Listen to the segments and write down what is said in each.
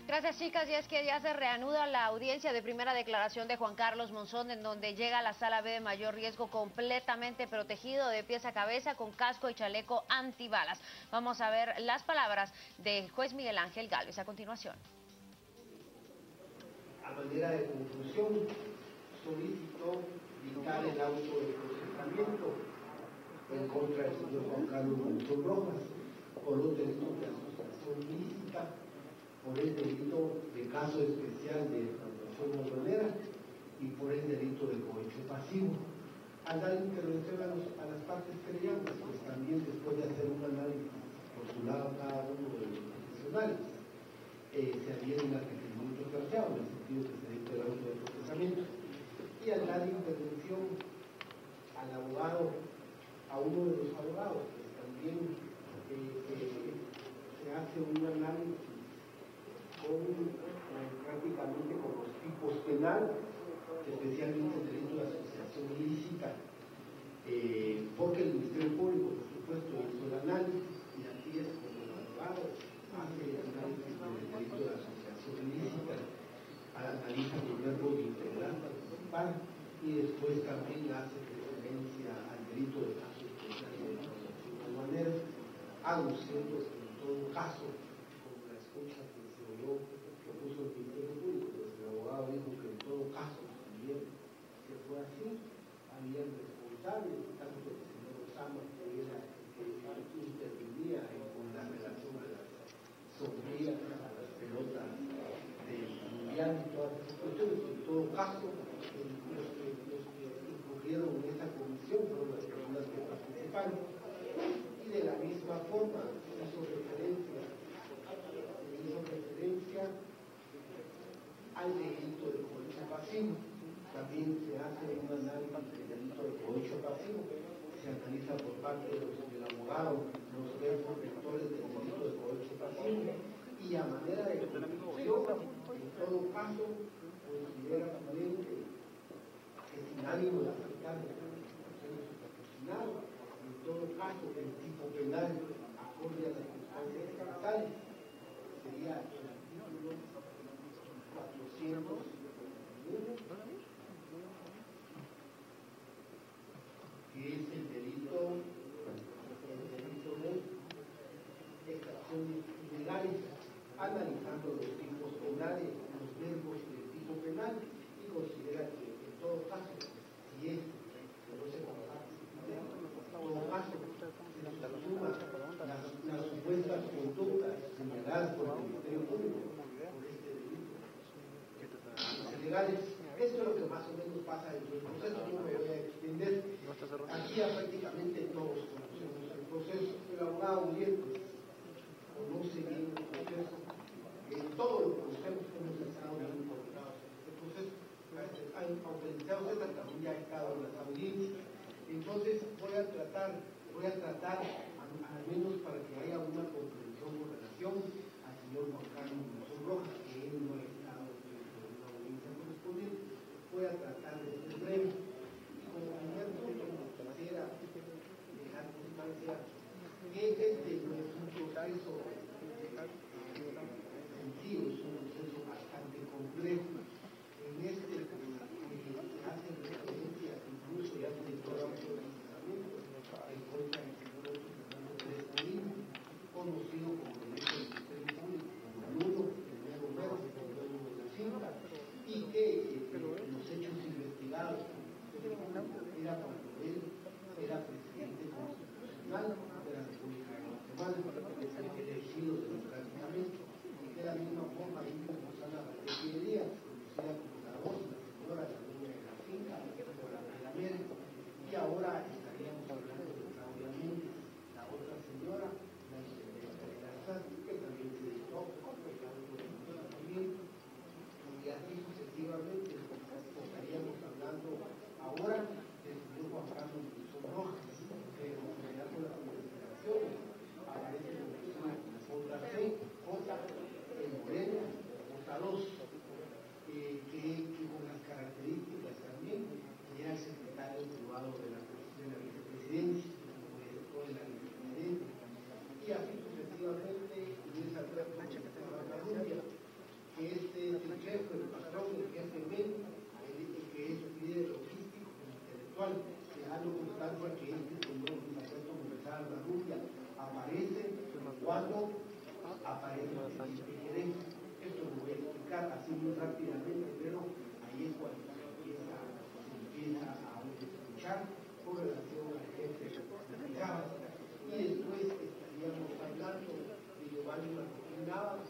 Gracias, chicas. Y es que ya se reanuda la audiencia de primera declaración de Juan Carlos Monzón, en donde llega a la sala B de mayor riesgo completamente protegido de pies a cabeza con casco y chaleco antibalas. Vamos a ver las palabras del juez Miguel Ángel Gálvez a continuación. A manera de conclusión, solicito dictar el auto de procesamiento en contra del señor Juan Carlos Monzón Rojas por los delitos de asociación ilícita, por el delito de caso especial de transacción aduanera y por el delito de cohecho pasivo. Al dar intervención a las partes querellantes, pues también después de hacer un análisis por su lado cada uno de los profesionales, se adhieren al requerimiento planteado, en el sentido que se dicta el auto de procesamiento. Y al dar intervención al abogado, a uno de los abogados, pues también se hace un análisis prácticamente con los tipos penales, especialmente el delito de asociación ilícita, porque el Ministerio Público, por supuesto, hizo el análisis, y así es como el abogado hace el análisis del delito de asociación ilícita, analiza el verbo de integrar, participar, y después también hace referencia al delito de caso especial de transacción aduanera, aduciendo que en todo caso, como la escucha que se oyó, que puso el Ministerio Público, pues el abogado dijo que en todo caso también se fue así, había responsables, tanto el señor Osama, que era el que intervenía con la relación a las sombrías, a las pelotas del mundial y todas esas cuestiones. En todo caso, los que incurrieron en esa comisión fueron las personas que participaron, y de la misma forma hizo referencia al delito de cohecho pasivo. También se hace un análisis del delito de cohecho pasivo, se analiza por parte del abogado los verbos vectores del delito de cohecho pasivo, y a manera de conclusión, en todo caso, considera también que sin ánimo de afectar el proceso proporcional, en todo caso, el tipo penal acorde a las circunstancias estatales sería el artículo 400, que es el delito de extracciones ilegales, analizando los tipos penales, los verbos del tipo penal, y considera que en todo caso, si es que no se conoce, en todo caso, se nos suma las supuestas conductas señaladas por el Ministerio Público por este delito legales. Esto es lo que más o menos pasa dentro del proceso, no me voy a extender. Aquí ya prácticamente todos conocemos el proceso. El abogado Uriel pues, conoce bien el proceso. Todos los conocemos, hemos estado muy involucrados en este proceso. Aunque el licenciado César también ya ha estado en las audiencias. Entonces voy a tratar, al menos para que haya una comprensión con relación al señor Juan Carlos Monzón Rojas, que él no ha estado dentro de una audiencia correspondiente. Voy a tratar de ser breve. Y como primer punto, quisiera dejar constancia que este no es un proceso sencillo, es un proceso bastante complejo. En este se hace referencia, incluso ya se dio la procesamiento en contra del señor Fernando Pérez Molina, conocido como el Ministerio Público, como el uno, el número verde, el número de la cinta, y que los hechos investigados era cuando él era presidente constitucional de la República de Guatemala, elegido democráticamente, y de la misma forma mismo Rosana Valdequia Díaz, conocida como la voz, la señora, la dueña de la finca, o la Pelamera, y ahora estaríamos hablando de Claudia Méndez, la otra señora, la intendente de la SAT, que también se dedicó también, y así sucesivamente estaríamos hablando ahora del señor Juan Carlos Monzón Rojas, que en realidad con las investigaciones aparece en la otra C, J, en Moreno, J2, que con las características también era el secretario privado de la vicepresidencia, como director de la vicepresidencia, y así sucesivamente, y esa aparentemente diferente. Esto lo voy a explicar así muy rápidamente, pero ahí es cuando se empieza a escuchar con relación al jefe de Gabas. Y después estaríamos hablando de Giovanni Martín Navas,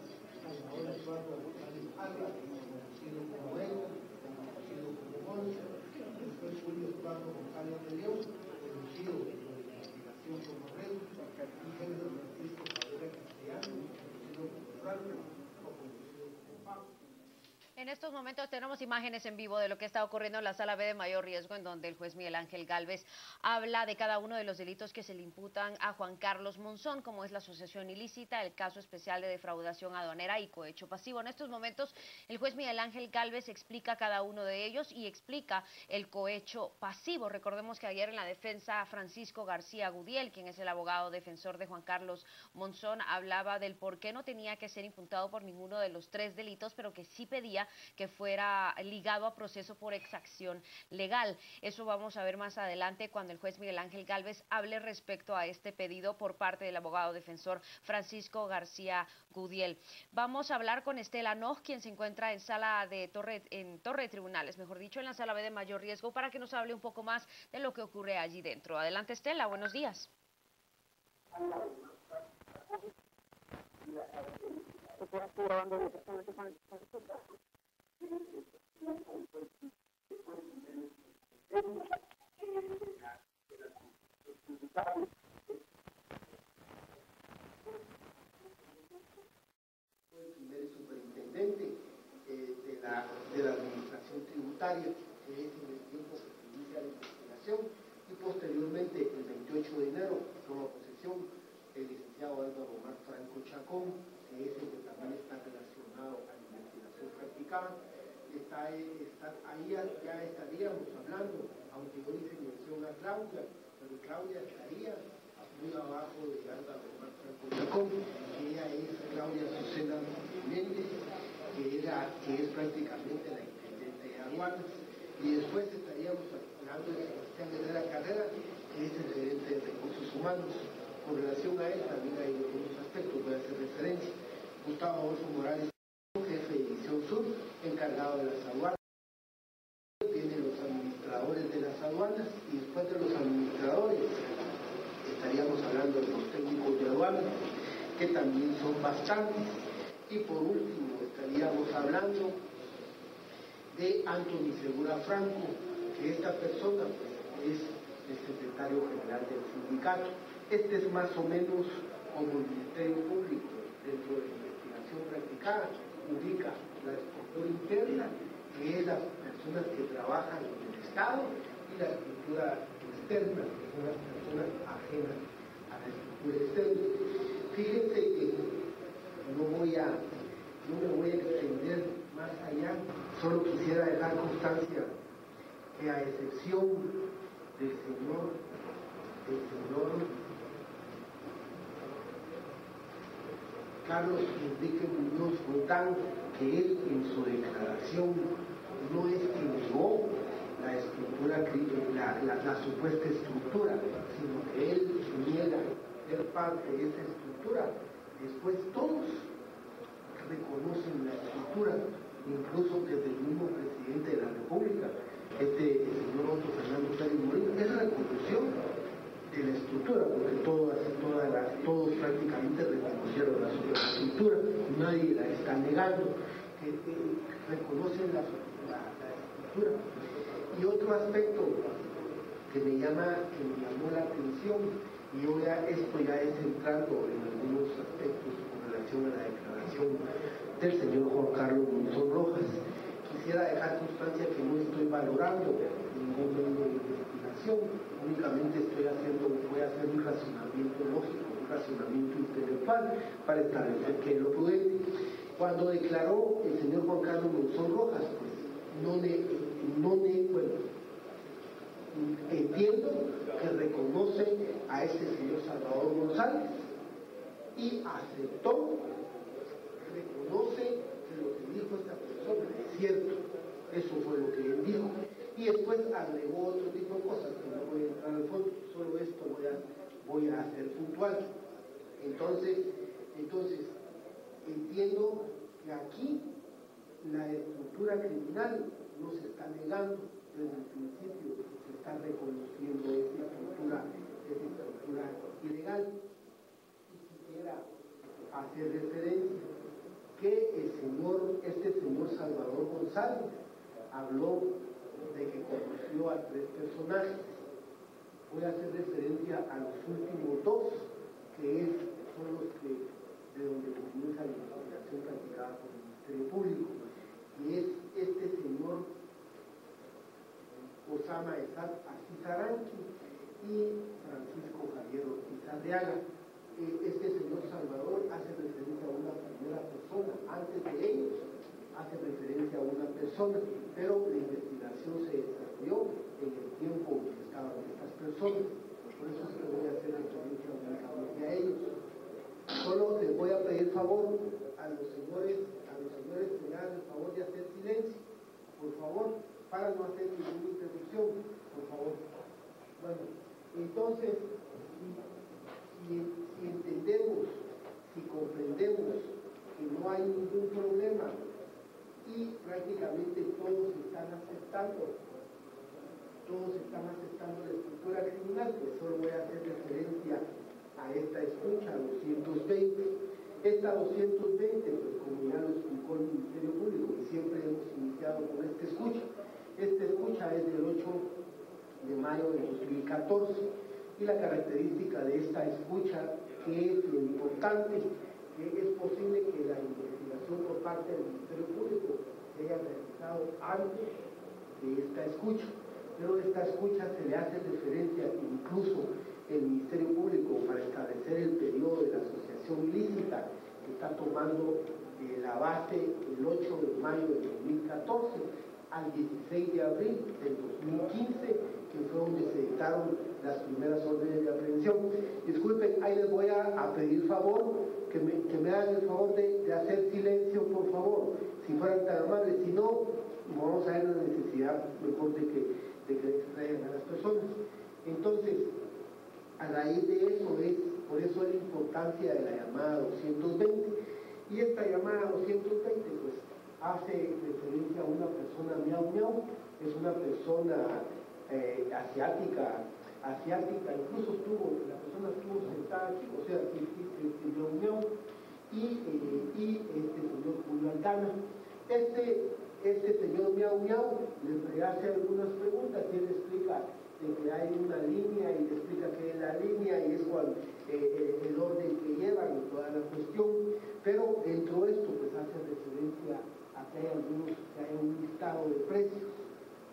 ahora Eduardo González Parra, conocido como Evo, conocido como Monza, después Julio Eduardo González de León, conocido por la investigación como Rey, y Henry Francisco Cabrera Castellano, conocido como Franco, o conocido como Pablo. En estos momentos tenemos imágenes en vivo de lo que está ocurriendo en la Sala B de mayor riesgo, en donde el juez Miguel Ángel Gálvez habla de cada uno de los delitos que se le imputan a Juan Carlos Monzón, como es la asociación ilícita, el caso especial de defraudación aduanera y cohecho pasivo. En estos momentos, el juez Miguel Ángel Gálvez explica cada uno de ellos y explica el cohecho pasivo. Recordemos que ayer en la defensa, Francisco García Gudiel, quien es el abogado defensor de Juan Carlos Monzón, hablaba del por qué no tenía que ser imputado por ninguno de los tres delitos, pero que sí pedía que fuera ligado a proceso por exacción legal. Eso vamos a ver más adelante cuando el juez Miguel Ángel Gálvez hable respecto a este pedido por parte del abogado defensor Francisco García Gudiel. Vamos a hablar con Estela Noj, quien se encuentra en Torre de Tribunales, mejor dicho, en la Sala B de mayor riesgo, para que nos hable un poco más de lo que ocurre allí dentro. Adelante, Estela, buenos días. Fue el primer superintendente de la administración tributaria, que es en el tiempo que se inicia la investigación, y posteriormente, el 28 de enero, toma posesión el licenciado Álvaro Omar Franco Chacón, que es el que también está relacionado a la investigación practicada. Ahí ya estaríamos hablando, aunque yo hice mención a Claudia, pero Claudia estaría muy abajo de Álvaro Omar Franco Chacón, que ella es Claudia Susana Méndez, que es prácticamente la intendente de aduanas, y después estaríamos hablando de Sebastián Herrera Carrera, que es el gerente de recursos humanos. Con relación a él también hay algunos aspectos, voy a hacer referencia. Gustavo Adolfo Morales, jefe de División Sur, encargado de las aduanas. Tiene los administradores de las aduanas, y después de los administradores estaríamos hablando de los técnicos de aduanas, que también son bastantes. Y por último estaríamos hablando de Anthony Segura Franco, que esta persona pues, es el secretario general del sindicato. Este es más o menos como el Ministerio Público dentro de la investigación practicada, ubica la estructura interna, que es las personas que trabajan en el Estado, y la estructura externa, que son las personas ajenas a la estructura externa. Fíjense que no me voy a extender más allá, solo quisiera dejar constancia que a excepción del señor Carlos Enrique Muñoz Botán, que él en su declaración no es que negó la estructura, la supuesta estructura, sino que él niega ser parte de esa estructura. Después todos reconocen la estructura, incluso desde el mismo presidente de la República, el señor Otto Fernando Pérez Molina, es la conclusión de la estructura, porque todos prácticamente reconocieron la estructura, nadie la está negando, que reconocen la estructura. Y otro aspecto que me llamó la atención, y esto ya es entrando en algunos aspectos con relación a la declaración del señor Juan Carlos Monzón Rojas. Quisiera dejar constancia que no estoy valorando ningún medio de investigación, únicamente voy a hacer un razonamiento lógico, un razonamiento intelectual para establecer qué es lo prudente. Cuando declaró el señor Juan Carlos Monzón Rojas, pues entiendo que reconoce a este señor Salvador González y aceptó, reconoce que lo que dijo esta persona es cierto. Eso fue lo que él dijo. Y después agregó otro tipo de cosas que no voy a entrar al fondo, solo esto voy a hacer puntual. Entonces, estructura criminal no se está negando, desde el principio se está reconociendo esa estructura ilegal. Y quisiera hacer referencia que este señor Salvador González habló de que conoció a 3 personajes. Voy a hacer referencia a los últimos 2, que son los que de donde comienza la investigación practicada por el Ministerio Público, y es este señor Osama Asís Aranqui y Francisco Javier Ortiz Arriaga. Este señor Salvador hace referencia a una primera persona, antes de ellos hace referencia a una persona, pero la investigación se desarrolló en el tiempo en que estaban estas personas, por eso es que voy a hacer referencia únicamente a ellos. Solo les voy a pedir favor a los señores que me hagan el favor de hacer silencio, por favor, para no hacer ninguna interrupción, por favor. Bueno, entonces, si entendemos, si comprendemos que no hay ningún problema y prácticamente todos están aceptando la estructura criminal, pues solo voy a hacer referencia a esta escucha 220. Esta 220, pues como ya lo explicó el Ministerio Público, y siempre hemos iniciado con esta escucha. Esta escucha es del 8 de mayo de 2014, y la característica de esta escucha, que es lo importante, que es posible que la investigación por parte del Ministerio Público se haya realizado antes de esta escucha, pero esta escucha se le hace referencia incluso el Ministerio Público para establecer el periodo de la asociación ilícita, que está tomando la base el 8 de mayo de 2014 al 16 de abril del 2015, que fue donde se dictaron las primeras órdenes de aprehensión. Disculpen, ahí les voy a pedir favor, que me hagan el favor de hacer silencio, por favor, si fueran tan amables. Si no, vamos a ver la necesidad mejor de que extraigan a las personas. Entonces, a raíz de eso por eso es la importancia de la llamada 220, y esta llamada 220 pues hace referencia a una persona miau miau, es una persona asiática, incluso la persona estuvo sentada aquí, o sea, el miau miau, y este señor Julio Aldana. Este señor miau miau le hace algunas preguntas y él explica de que hay una línea, y le explica qué es la línea y es el orden que llevan y toda la cuestión, pero dentro de esto pues hace referencia a que hay un listado de precios,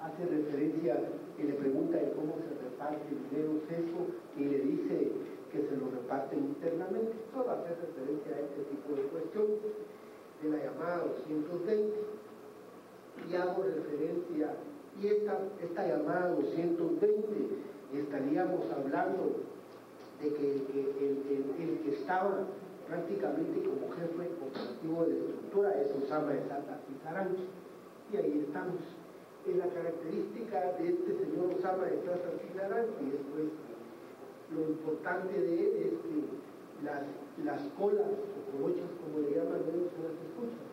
hace referencia y le pregunta de cómo se reparte el dinero sesgo y le dice que se lo reparten internamente. Solo hace referencia a este tipo de cuestiones de la llamada 220, y hago referencia. Y esta llamada 220 estaríamos hablando de que el que estaba prácticamente como jefe operativo de la estructura es Osama Asís Aranqui, y ahí estamos. La característica de este señor Osama Asís Aranqui es pues, lo importante de él es que las colas o colochas, como le llaman ellos en las escuchas,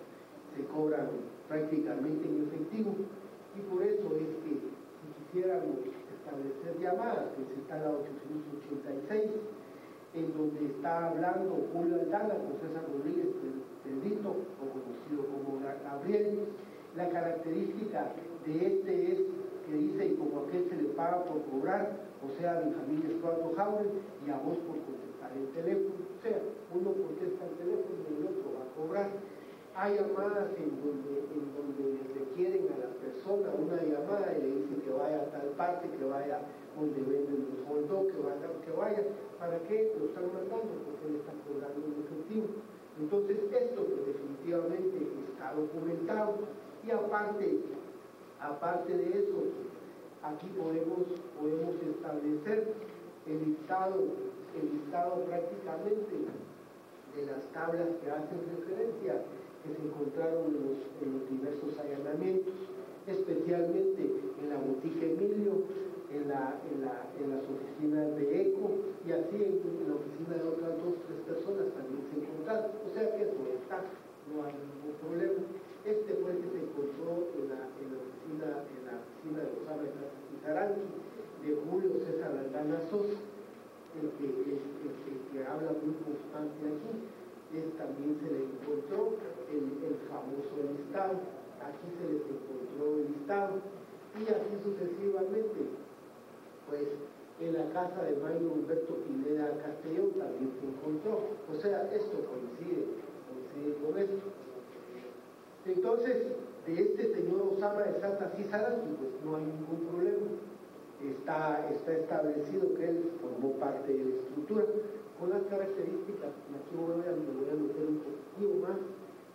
se cobran prácticamente en efectivo. Y por eso es que si quisiéramos establecer llamadas, que está en la 886, en donde está hablando Julio Aldana con César Rodríguez Pedrito, o conocido como Gabriel, la característica de este es que dice, y como aquel se le paga por cobrar, o sea, Benjamín Estuardo Jauregui, y a vos por contestar el teléfono, o sea, uno contesta el teléfono y el otro va a cobrar. Hay llamadas en donde requieren a la persona una llamada y le dicen que vaya a tal parte, que vaya donde venden los fondos, que vaya. ¿Para qué lo están mandando? Porque le están cobrando en efectivo. Entonces esto pues, definitivamente está documentado, y aparte de eso, aquí podemos establecer el listado prácticamente de las tablas que hacen referencia, que se encontraron en los diversos allanamientos, especialmente en la botica Emilio, en las oficinas de ECO, y así en la oficina de otras 2 o 3 personas también se encontraron. O sea que eso está, no no hay ningún problema. Este fue el que se encontró en la oficina de Osama Saranqui, de Julio César Aldana Sosa, el que habla muy constante aquí. También se le encontró el famoso listado, aquí se les encontró el listado, y así sucesivamente. Pues en la casa de Mario Humberto Pineda Castellón también se encontró. O sea, esto coincide con esto. Entonces, de este señor Osama de Santa Saranqui, pues no hay ningún problema. Está establecido que él formó parte de la estructura, con las características, aquí me voy a meter un poquito más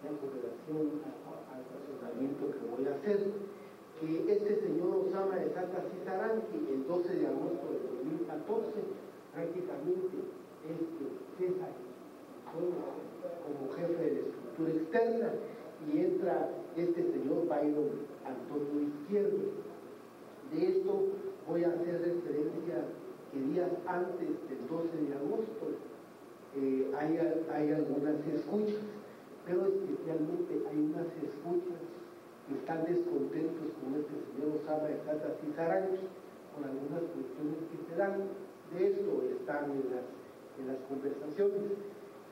en relación al razonamiento que voy a hacer, que este señor Osama de Santa Saranqui, el 12 de agosto de 2014, prácticamente cesa como jefe de la estructura externa, y entra este señor Byron Antonio Izquierdo. De esto voy a hacer referencia que días antes del 12 de agosto hay algunas escuchas, pero especialmente hay unas escuchas que están descontentos con este señor Osama de Santa Saranqui, con algunas cuestiones que se dan. De esto están en las conversaciones.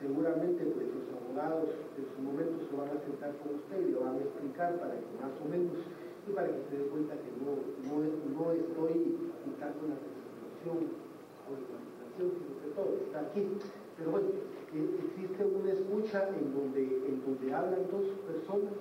Seguramente pues los abogados en su momento se van a sentar con usted y le van a explicar para que más o menos, y para que se dé cuenta que no estoy quitando la resolución o la imaginación, sino que todo está aquí. Pero bueno, existe una escucha en donde hablan dos personas,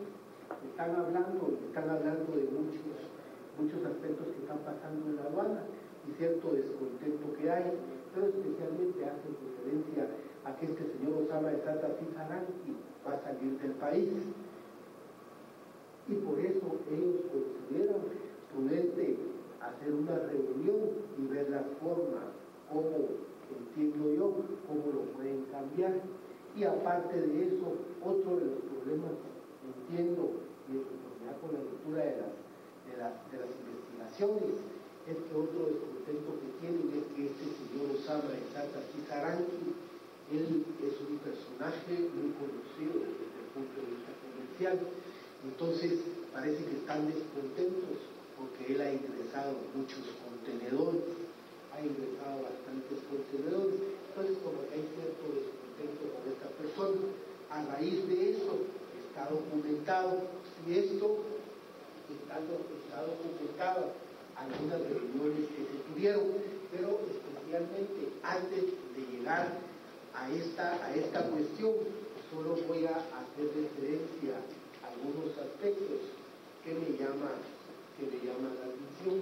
están hablando de muchos aspectos que están pasando en la aduana y cierto descontento que hay, pero especialmente hacen referencia a que este señor Osama de Santa Saranqui va a salir del país. Y por eso ellos consideran prudente hacer una reunión y ver la forma, como entiendo yo, cómo lo pueden cambiar. Y aparte de eso, otro de los problemas, entiendo, y ya con la lectura de las investigaciones, es que otro descontento que tienen es que este señor Osama de Santa Saranqui, él es un personaje muy conocido desde el punto de vista comercial. Entonces parece que están descontentos porque él ha ingresado muchos contenedores, entonces como que hay cierto descontento con esta persona. A raíz de eso está documentado, y esto está documentado algunas reuniones que se tuvieron, pero especialmente antes de llegar a esta cuestión, solo voy a hacer referencia a algunos aspectos que me llaman la atención.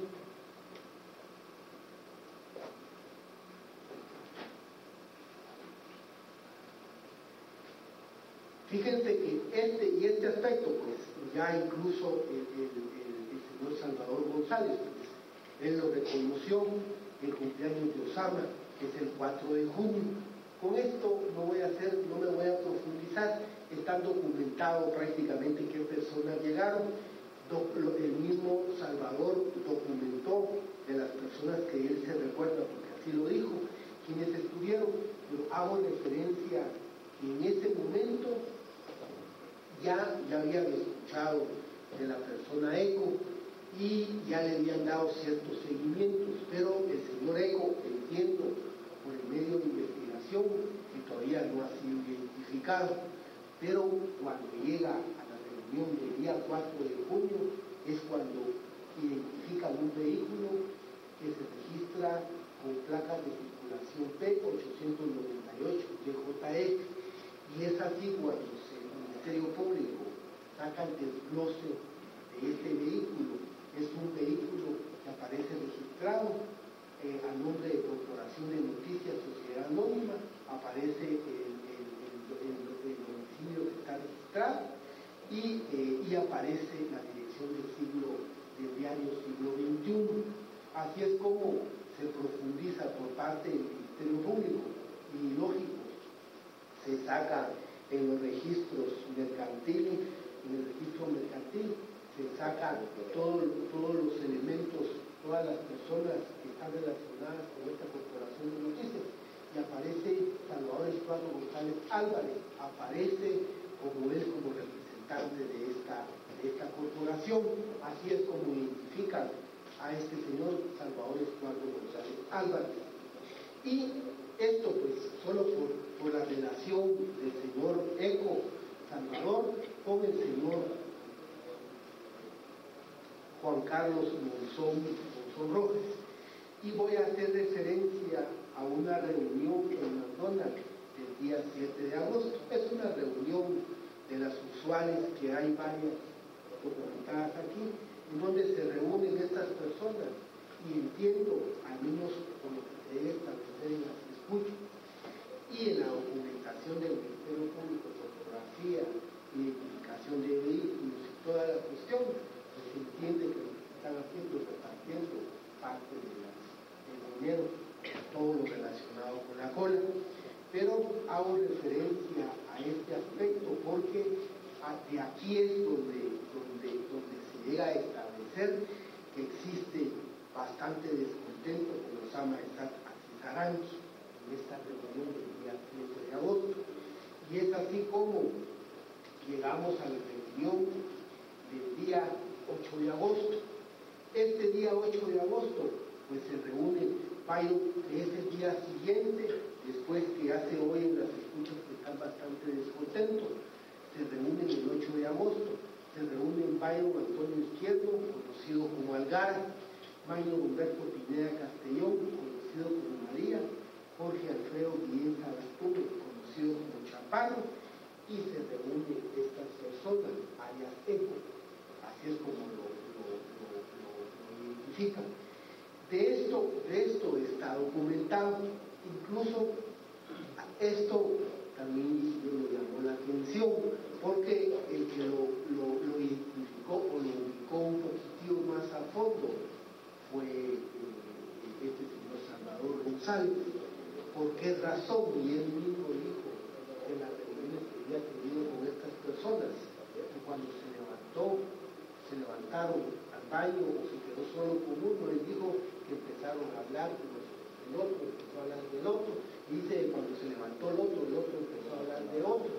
Fíjense que este aspecto, pues ya incluso el señor Salvador González, pues, él lo reconoció, el cumpleaños de Osama, que es el 4 de junio. Con esto no me voy a profundizar, están documentados prácticamente qué personas llegaron. El mismo Salvador documentó de las personas que él se recuerda, porque así lo dijo, quienes estuvieron, pero hago referencia que en ese momento ya habían escuchado de la persona Eco y ya le habían dado ciertos seguimientos, pero el señor Eco, entiendo por el medio de investigación, que todavía no ha sido identificado, pero cuando llega a la reunión del día 4 de junio es cuando identifican un vehículo que se registra con placas de circulación P898 DJX, y es así cuando el Ministerio Público saca el desglose de este vehículo. Es un vehículo que aparece registrado a nombre de Corporación de Noticias Sociedad Anónima, aparece el domicilio que está registrado y aparece la dirección del diario Siglo XXI. Así es como se profundiza por parte del Ministerio Público, y lógico, se saca en los registros mercantiles, se sacan todos los elementos, todas las personas que están relacionadas con esta corporación de noticias, y aparece Salvador Estuardo González Álvarez, aparece como representante de esta corporación. Así es como identifican a este señor Salvador Estuardo González Álvarez. Y esto pues solo por la relación del señor Eco Salvador con el señor Juan Carlos Monzón Rojas. Y voy a hacer referencia a una reunión en McDonald's el día 7 de agosto. Es una reunión de las usuales, que hay varias documentadas aquí, en donde se reúnen estas personas, y entiendo, al menos por lo que se debe establecer en las escuchas y en la documentación del Ministerio Público, fotografía, identificación de vehículos y toda la cuestión, pues se entiende que lo que están haciendo es repartiendo parte del dinero, todo lo relacionado con la cola. Pero hago referencia a este aspecto porque de aquí es donde se llega a establecer que existe bastante descontento con los Amaesat Aquizaranqui en esta reunión del día 13 de agosto. Y es así como llegamos a la reunión del día 8 de agosto. Este día 8 de agosto pues se reúne Payo, que es el día siguiente, después que hace hoy en las escuchas que están bastante descontentos. Se reúnen el 8 de agosto, se reúnen Payo Antonio Izquierdo, conocido como Algara, Mayo Humberto Pineda Castellón, conocido como María, Jorge Alfredo Guillén Sagastún, conocido como Chaparro, y se reúnen estas personas, alias Eco, así es como lo identifican. De esto está documentado. Incluso esto también me llamó la atención, porque el que lo identificó o lo ubicó un poquitito más a fondo fue este señor Salvador González. ¿Por qué razón? Y él mismo dijo en las reuniones que había tenido con estas personas, que cuando se levantaron al baño o se quedó solo con uno, él dijo que empezaron a hablar del otro, empezó a hablar del otro, y dice que cuando se levantó el otro empezó a hablar de otro,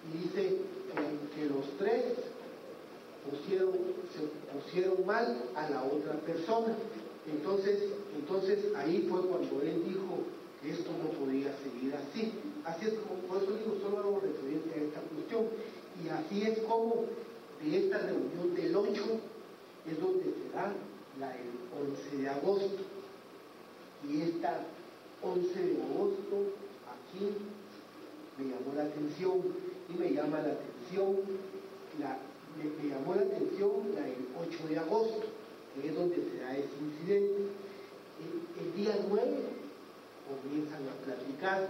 y dice que los tres se pusieron mal a la otra persona. Entonces ahí fue cuando él dijo que esto no podía seguir así. Así es como, por eso digo, solo hago referencia a esta cuestión, y así es como de esta reunión del 8 es donde se da la del 11 de agosto. Y esta 11 de agosto aquí me llamó la atención, y me llama la atención me llamó la atención la del 8 de agosto, que es donde se da ese incidente. El día 9 comienzan a platicar,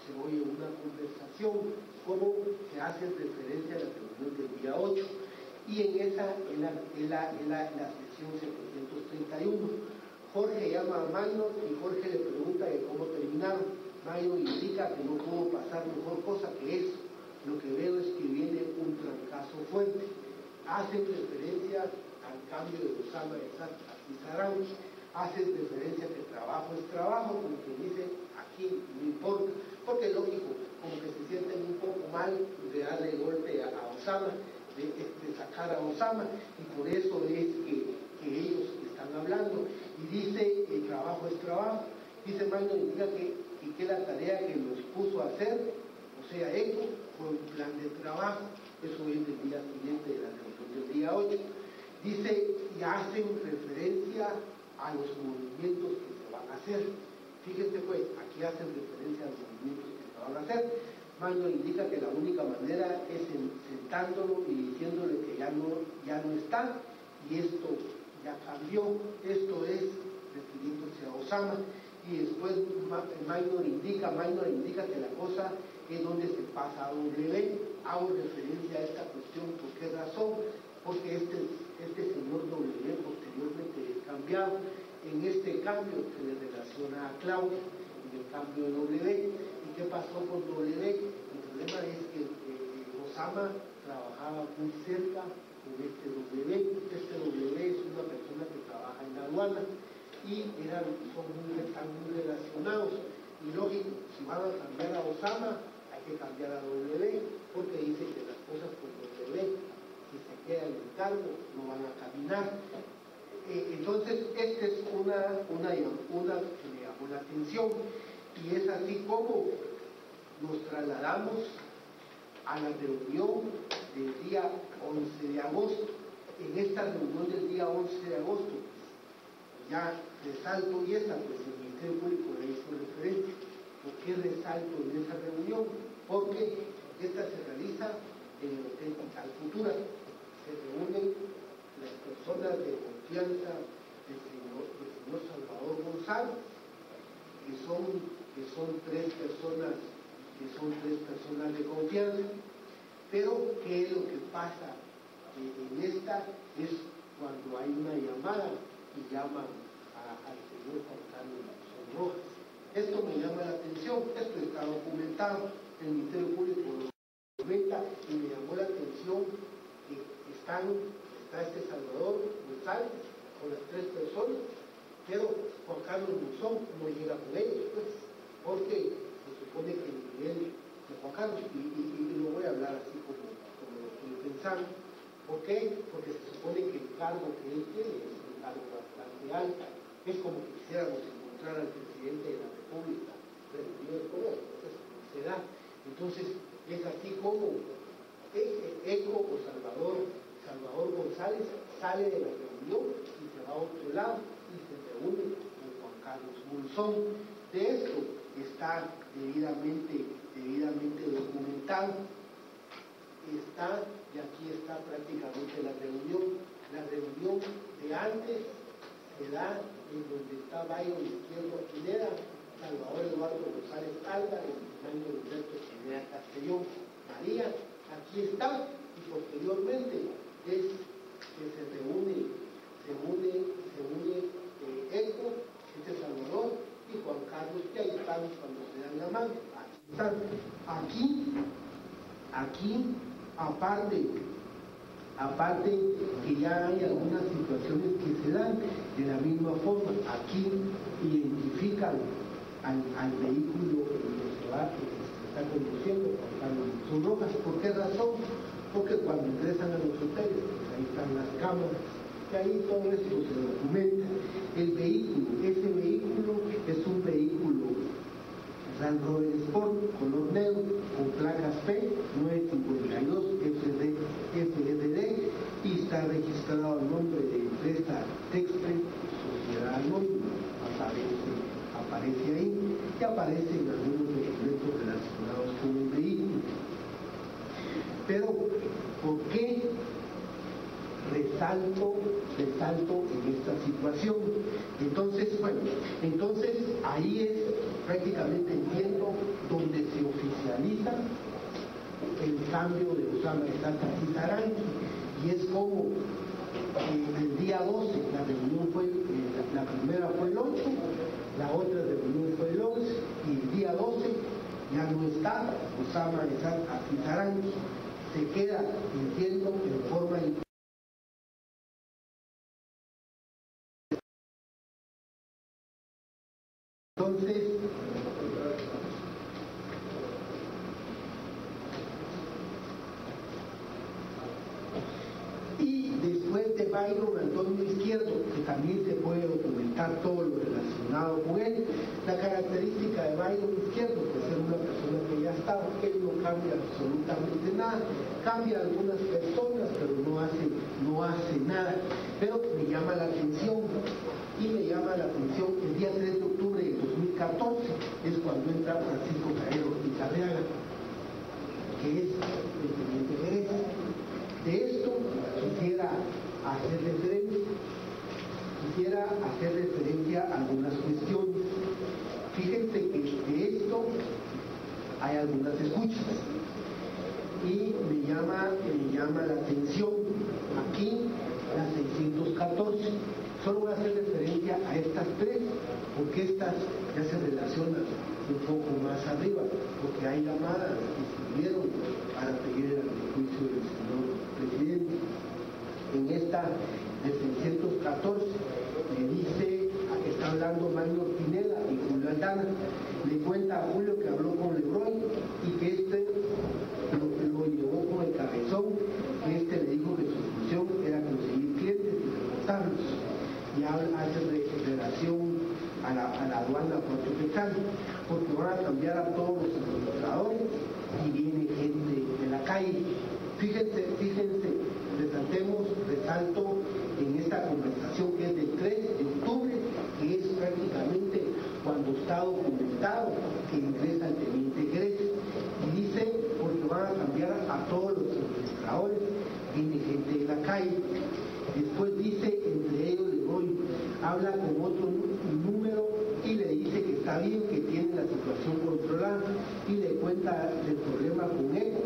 se oye una conversación, como se hace referencia a la reunión del día 8, y en esa, en la sesión 731, Jorge llama a Mayo y Jorge le pregunta de cómo terminaron. Mayo indica que no pudo pasar mejor cosa que eso. Lo que veo es que viene un trancazo fuerte. Hacen referencia al cambio de los Amaesat Aquizaranqui, hacen referencia que trabajo es trabajo, como que dice aquí no importa, porque lógico, como que se sienten un poco mal de darle golpe a Osama, de sacar a Osama, y por eso es que ellos están hablando. Y dice, el trabajo es trabajo. Dice Mayo, indica que la tarea que nos puso a hacer, o sea, ECO, fue un plan de trabajo. Eso es del día siguiente de la reunión del día 8. Dice, y hacen referencia a los movimientos que se van a hacer. Fíjense pues, aquí hacen referencia a los movimientos que se van a hacer. Mayo indica que la única manera es sentándolo y diciéndole que ya no está, y esto ya cambió, esto es refiriéndose a Osama. Y después Maynor indica que la cosa es donde se pasa a W. Hago referencia a esta cuestión, ¿por qué razón? Porque este señor W posteriormente es cambiado. En este cambio se le relaciona a Claudia, en el cambio de W. ¿Y qué pasó con W? El problema es que Osama trabajaba muy cerca con este W. Este W es una persona que trabaja en la aduana, y están muy relacionados, y lógico, si van a cambiar a Osama hay que cambiar a W, porque dicen que las cosas con W que me llamó la atención, y es así como nos trasladamos a la reunión del día 11 de agosto. En esta reunión del día 11 de agosto, ya resalto, y esta pues el Ministerio Público le hizo referencia. ¿Por qué resalto en esa reunión? Porque esta se realiza en el Hotel Vital Futura. Se reúnen las personas de confianza del señor Salvador González, que son tres personas de confianza. Pero ¿qué es lo que pasa en esta? Es cuando hay una llamada y llaman al señor Juan Carlos Monzón Rojas. Esto me llama la atención, esto está documentado, el Ministerio Público lo documenta, y me llamó la atención que está este Salvador González con las tres personas, pero Juan Carlos Monzón no llega con ellos, pues, porque se supone que el nivel de Juan Carlos, y lo voy a hablar así como lo estoy pensando. ¿Por qué? Porque se supone que el cargo que él tiene es un cargo bastante alto. Es como que quisiéramos encontrar al presidente de la República reunido con él. Se da. Entonces, es así como Eco o Salvador González sale de la reunión y se va a otro lado y se reúne con Juan Carlos Monzón. De esto está debidamente documentado. Y aquí está prácticamente la reunión. La reunión de antes se da en donde está Byron Izquierdo Pineda, Salvador Eduardo González Álvarez, Manuel Humberto Pineda Castellón, María, aquí está, y posteriormente es que se une Eco, Salvador y Juan Carlos, que ahí están cuando se dan la mano. Aquí, aparte que ya hay algunas situaciones que se dan de la misma forma. Aquí identifican al vehículo que se está conduciendo Juan Carlos Monzón Rojas. ¿Por qué razón? Porque cuando ingresan a los hoteles, pues ahí están las cámaras, y ahí todo esto se documenta. Ese vehículo es un vehículo Land Rover Sport, color negro, con placas P952 FDD, y está registrado el nombre de empresa Texpre, sociedad anónima, aparece ahí, y aparecen algunos documentos relacionados con el vehículo. Pero, ¿por qué resalto en esta situación? Entonces ahí es prácticamente, entiendo, donde se oficializa el cambio de Osama Estata Cizaranqui, y es como el día 12, la reunión fue, la primera fue el 8, la otra reunión fue el 11, y el día 12 ya no está Osama Estata Cizaranqui, se queda, entiendo, en forma de... Entonces, y después de Byron Antonio Izquierdo, que también se puede documentar todo lo relacionado con él, la característica de Byron Izquierdo, que es una persona que ya estaba, que él no cambia absolutamente nada, cambia algunas personas, pero no hace nada. Pero me llama la atención, el día 3 de octubre de 2014 es cuando entra Francisco Javier Ortiz Arriaga, que es el teniente Jerez. De esto quisiera hacer referencia a algunas cuestiones. Fíjense que de esto hay algunas escuchas y me llama la atención aquí las 614. Solo voy a hacer referencia a estas tres, porque estas ya se relacionan un poco más arriba, porque hay llamadas que se dieron para pedir el juicio del señor presidente. En esta de 614 le dice, está hablando Mario Pineda y Julio Aldana, le cuenta a Julio que habló con Leroy y que lo llevó con el cabezón, que le dijo que su función era conseguir clientes y reportarlos. Y hace relación a la aduana Puerto Petral, porque van a cambiar a todos los administradores y viene gente de la calle. Fíjense, resalto en esta conversación que es del 3 de octubre, que es prácticamente cuando está documentado que ingresa el teniente Jerez. Y dice, porque van a cambiar a todos los administradores, viene gente de la calle. Después dice, entre ellos habla con otro número y le dice que está bien, que tiene la situación controlada, y le cuenta del problema con Eco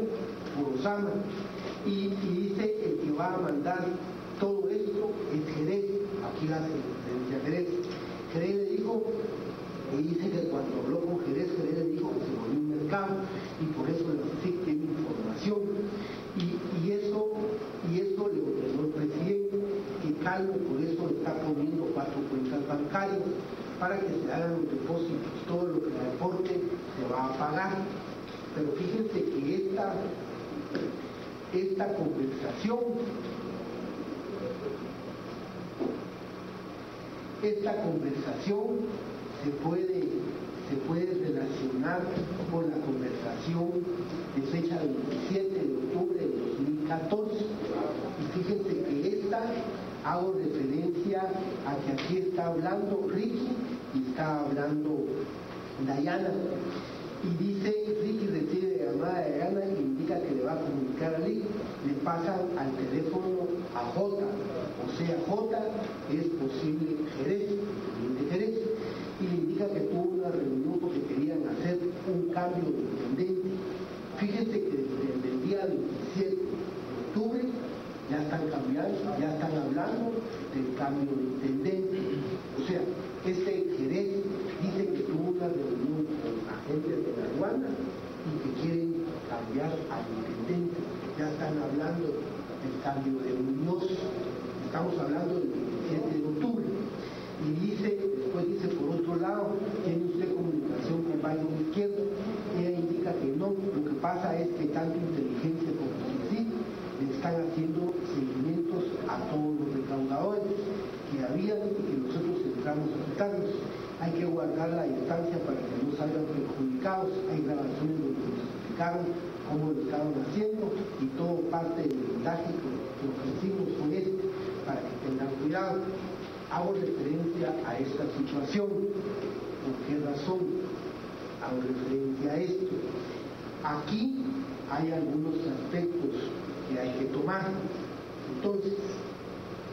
por Osama, y dice el que va a mandar todo esto es Jerez. Aquí la referencia a Jerez. Jerez le dijo, y dice que cuando habló con Jerez le dijo que se volvió un mercado, y por eso sí tiene información, y eso le ordenó el presidente que calme, por eso está poniendo 4 cuentas bancarias para que se hagan los depósitos, todo lo que le aporte se va a pagar. Pero fíjense que esta conversación se puede relacionar con la conversación de fecha 27 de octubre de 2014. Y fíjense que hago referencia a que aquí está hablando Ricky y está hablando Dayana. Y dice, Ricky recibe llamada de Dayana y indica que le va a comunicar a Ricky. Le pasan al teléfono a J, o sea, J es posible Jerez, y le indica que tuvo una reunión porque querían hacer un cambio de intendente. Fíjense que desde el día 27 de octubre ya están cambiando, ya están hablando del cambio de intendente. O sea, Jerez dice que tuvo una reunión con agentes de la aduana y que quieren cambiar al intendente. Ya están hablando del cambio de Muñoz. Estamos hablando del 27 de octubre. Y después dice, por otro lado, ¿tiene usted comunicación con Biden Izquierdo? Ella indica que no. Lo que pasa es que tanto inteligencia como sí le están haciendo seguimientos a todos los recaudadores que habían y que nosotros entramos a quitarlos. Hay que guardar la distancia para que no salgan perjudicados. Hay grabaciones donde nos explicaron cómo lo estaban haciendo y todo parte del mensaje que ofrecimos con para que tengan cuidado. Hago referencia a esta situación. ¿Por qué razón hago referencia a esto? Aquí hay algunos aspectos que hay que tomar. Entonces,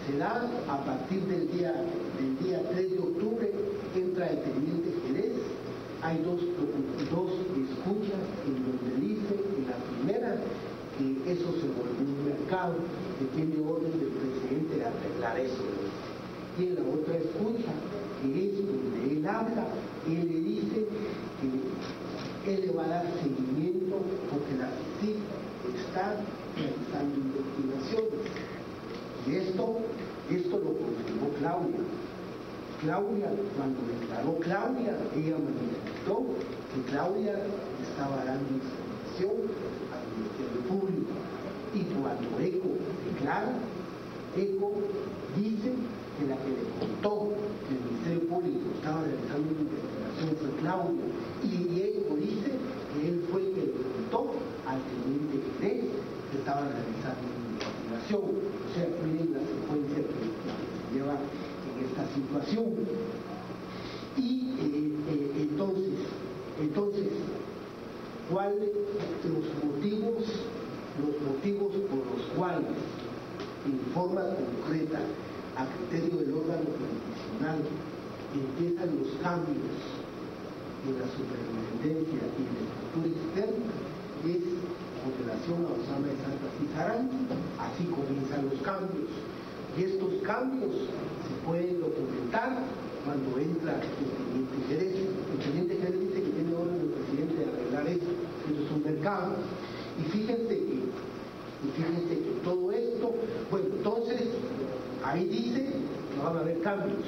se da a partir del día 3 de octubre, entra el teniente Jerez. Hay dos escuchas en donde dice, en la primera, que eso se volvió un mercado, que tiene orden del presidente de arreglar eso. Y en la otra escucha, que es donde él habla, él le dice que él le va a dar seguimiento porque la CICIG está realizando investigaciones. Y esto lo confirmó Claudia. Cuando declaró Claudia, ella manifestó que Claudia estaba dando información al Ministerio Público. Y cuando ECO declara, ECO dice que la que le contó que el Ministerio Público estaba realizando una investigación fue Claudia, y ECO dice que él fue el que le contó al teniente Jerez que estaba realizando una investigación. O sea, miren la secuencia que lleva en esta situación. Y entonces, ¿cuáles los motivos por los cuales, en forma concreta, a criterio del órgano jurisdiccional, empiezan los cambios en la superintendencia y en la estructura externa? Es con relación a Osama de Santa Cizarán. Así comienzan los cambios. Y estos cambios se pueden documentar cuando entra el teniente Jerez. El teniente Jerez dice que tiene orden del presidente de arreglar eso es un mercado. Y fíjense que todo esto, bueno, entonces ahí dice que van a haber cambios.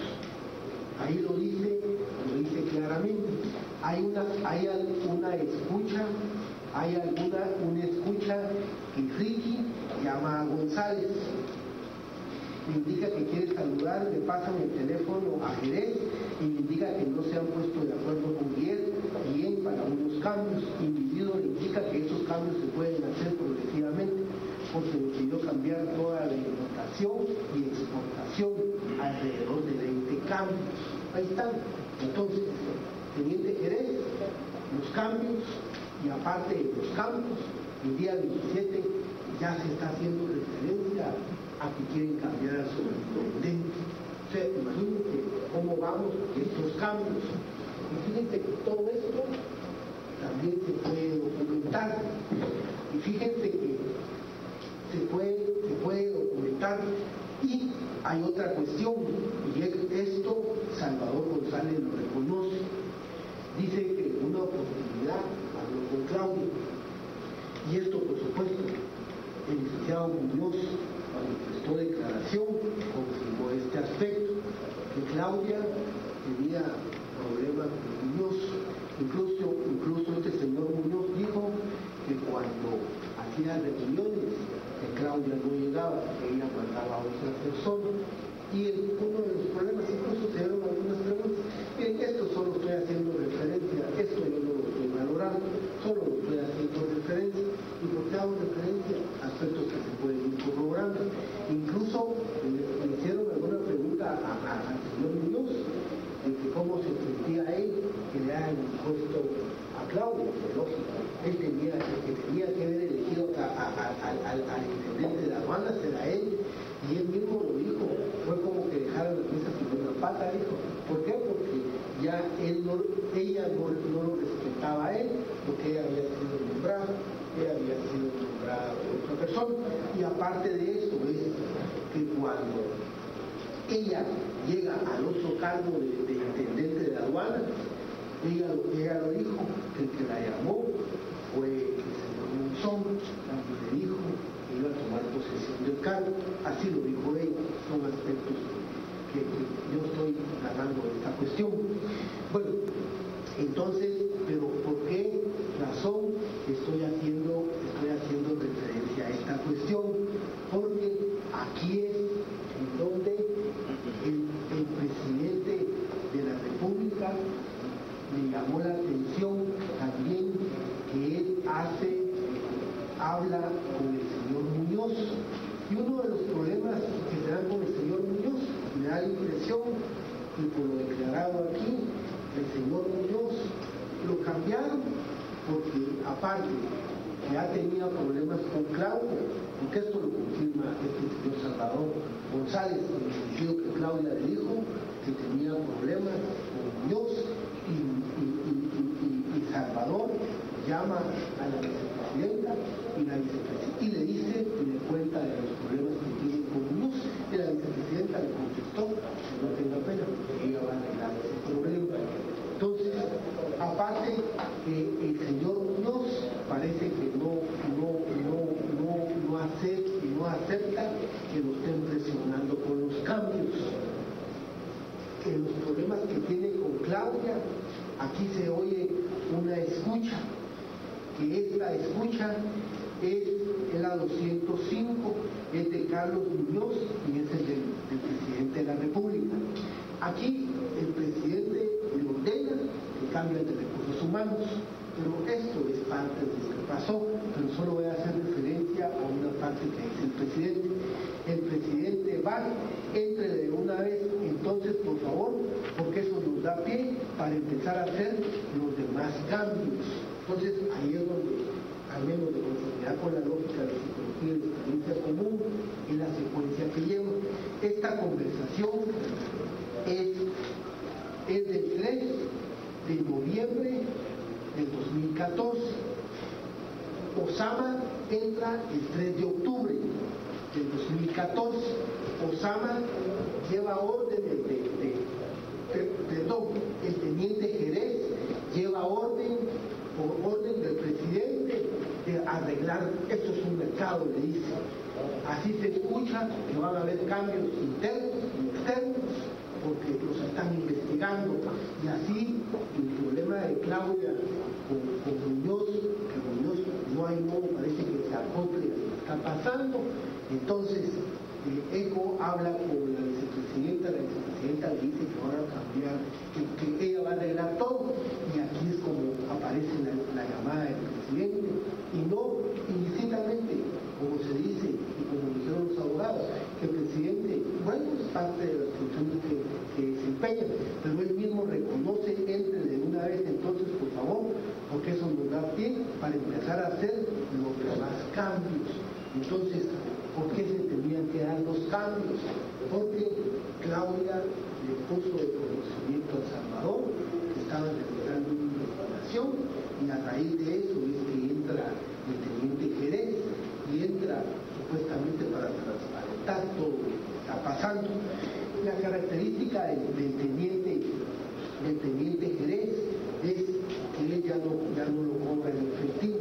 Ahí lo dice claramente. Hay una escucha que Ricky llama a González. le indica que quiere saludar, le pasan el teléfono a Jerez y le indica que no se han puesto de acuerdo con bien para unos cambios. Individuo le indica que esos cambios se pueden hacer progresivamente, porque decidió cambiar toda la importación y exportación, alrededor de 20 cambios. Ahí están. Entonces, teniente Jerez, los cambios, y aparte de los cambios, el día 27 ya se está haciendo referencia a que quieren cambiar al superintendente. O sea, imagínense cómo vamos estos cambios. Y fíjense que todo esto también se puede documentar. Y fíjense que se puede documentar. Y hay otra cuestión, y esto Salvador González lo reconoce. Dice que en una oportunidad habló con Claudia. Y esto, por supuesto, el licenciado Muñoz, cuando prestó declaración, confirmó este aspecto, que Claudia tenía problemas con Muñoz. Incluso este señor Muñoz dijo que cuando hacía reuniones, que Claudia no llegaba, que ella mandaba a otra persona. Y uno de los problemas, incluso se dieron algunas preguntas. Miren, esto solo estoy haciendo referencia, esto yo no lo estoy valorando, solo lo estoy haciendo referencia. ¿Y por qué hago referencia? Aspectos que se pueden ir corroborando. Incluso me hicieron alguna pregunta al señor Muñoz, de que cómo se sentía él que le hayan impuesto a Claudia, que lógico, él tenía que haber elegido al intendente de la aduana, será él, y él mismo lo dijo, fue como que dejaron la mesa sobre una pata, dijo. ¿Por qué? Porque ya ella no lo respetaba a él, porque ella había sido nombrada por otra persona. Y aparte de eso es que cuando ella llega al otro cargo de intendente de aduana, ella lo dijo, que el que la llamó fue el señor Monzón, cuando le dijo que iba a tomar posesión del cargo. Así lo dijo ella. Son aspectos que yo estoy tratando de esta cuestión. Bueno, entonces, pero ¿por qué razón estoy haciendo referencia a esta cuestión? Porque aquí es en donde el presidente de la República me llamó la atención también que él habla con el señor Muñoz. Y uno de los problemas que se dan con el señor Muñoz, me da la impresión que por lo declarado aquí, el señor Muñoz lo cambiaron porque aparte que ya tenía problemas con Claudia, porque esto lo confirma este señor Salvador González, en el sentido que Claudia le dijo que tenía problemas con Muñoz y Salvador llama a la vicepresidenta y le dice y le cuenta de los problemas que tiene con Muñoz, y la vicepresidenta le contestó que no tenga pena, porque ella va a arreglar ese problema. Entonces, aparte el señor Muñoz parece que no acepta que lo estén presionando con los cambios. En los problemas que tiene con Claudia, aquí se oye una escucha, que esta escucha es la 205, es de Carlos Muñoz y es el del presidente de la República. Aquí el presidente le ordena que cambien de recursos humanos, pero esto es parte de lo que pasó, pero solo voy a hacer referencia a una parte que dice el presidente. El presidente va, entre de una vez, entonces por favor, porque eso nos da pie para empezar a hacer los demás cambios. Entonces ahí es donde, al menos de conformidad con la lógica de psicología y de experiencia común, es la secuencia que lleva. Esta conversación es del 3 de noviembre del 2014. Osama entra el 3 de octubre del 2014. Osama lleva órdenes el teniente Jerez lleva orden del presidente de arreglar, esto es un mercado, le dice. Así se escucha que van a haber cambios internos y externos, porque los están investigando. Y así el problema de Claudia con Muñoz, que Muñoz no hay modo, parece que se acople a lo que está pasando. Entonces ECO habla con la vicepresidenta le dice que van a cambiar, que ella va a arreglar todo, y aquí es como aparece la llamada del presidente, y no indistintamente, como se dice, y como dijeron los abogados, que el presidente, bueno, es parte de las funciones que desempeña, pero él mismo reconoce, entre de una vez, entonces, por favor, porque eso nos da pie para empezar a hacer los demás cambios. Entonces, ¿por qué se tenían que dar los cambios? Porque Claudia le puso de conocimiento a Salvador que estaban realizando una investigación, y a raíz de eso es que entra el teniente Jerez y entra supuestamente para transparentar todo lo que está pasando. La característica del teniente Jerez es que él ya no lo cobra en efectivo,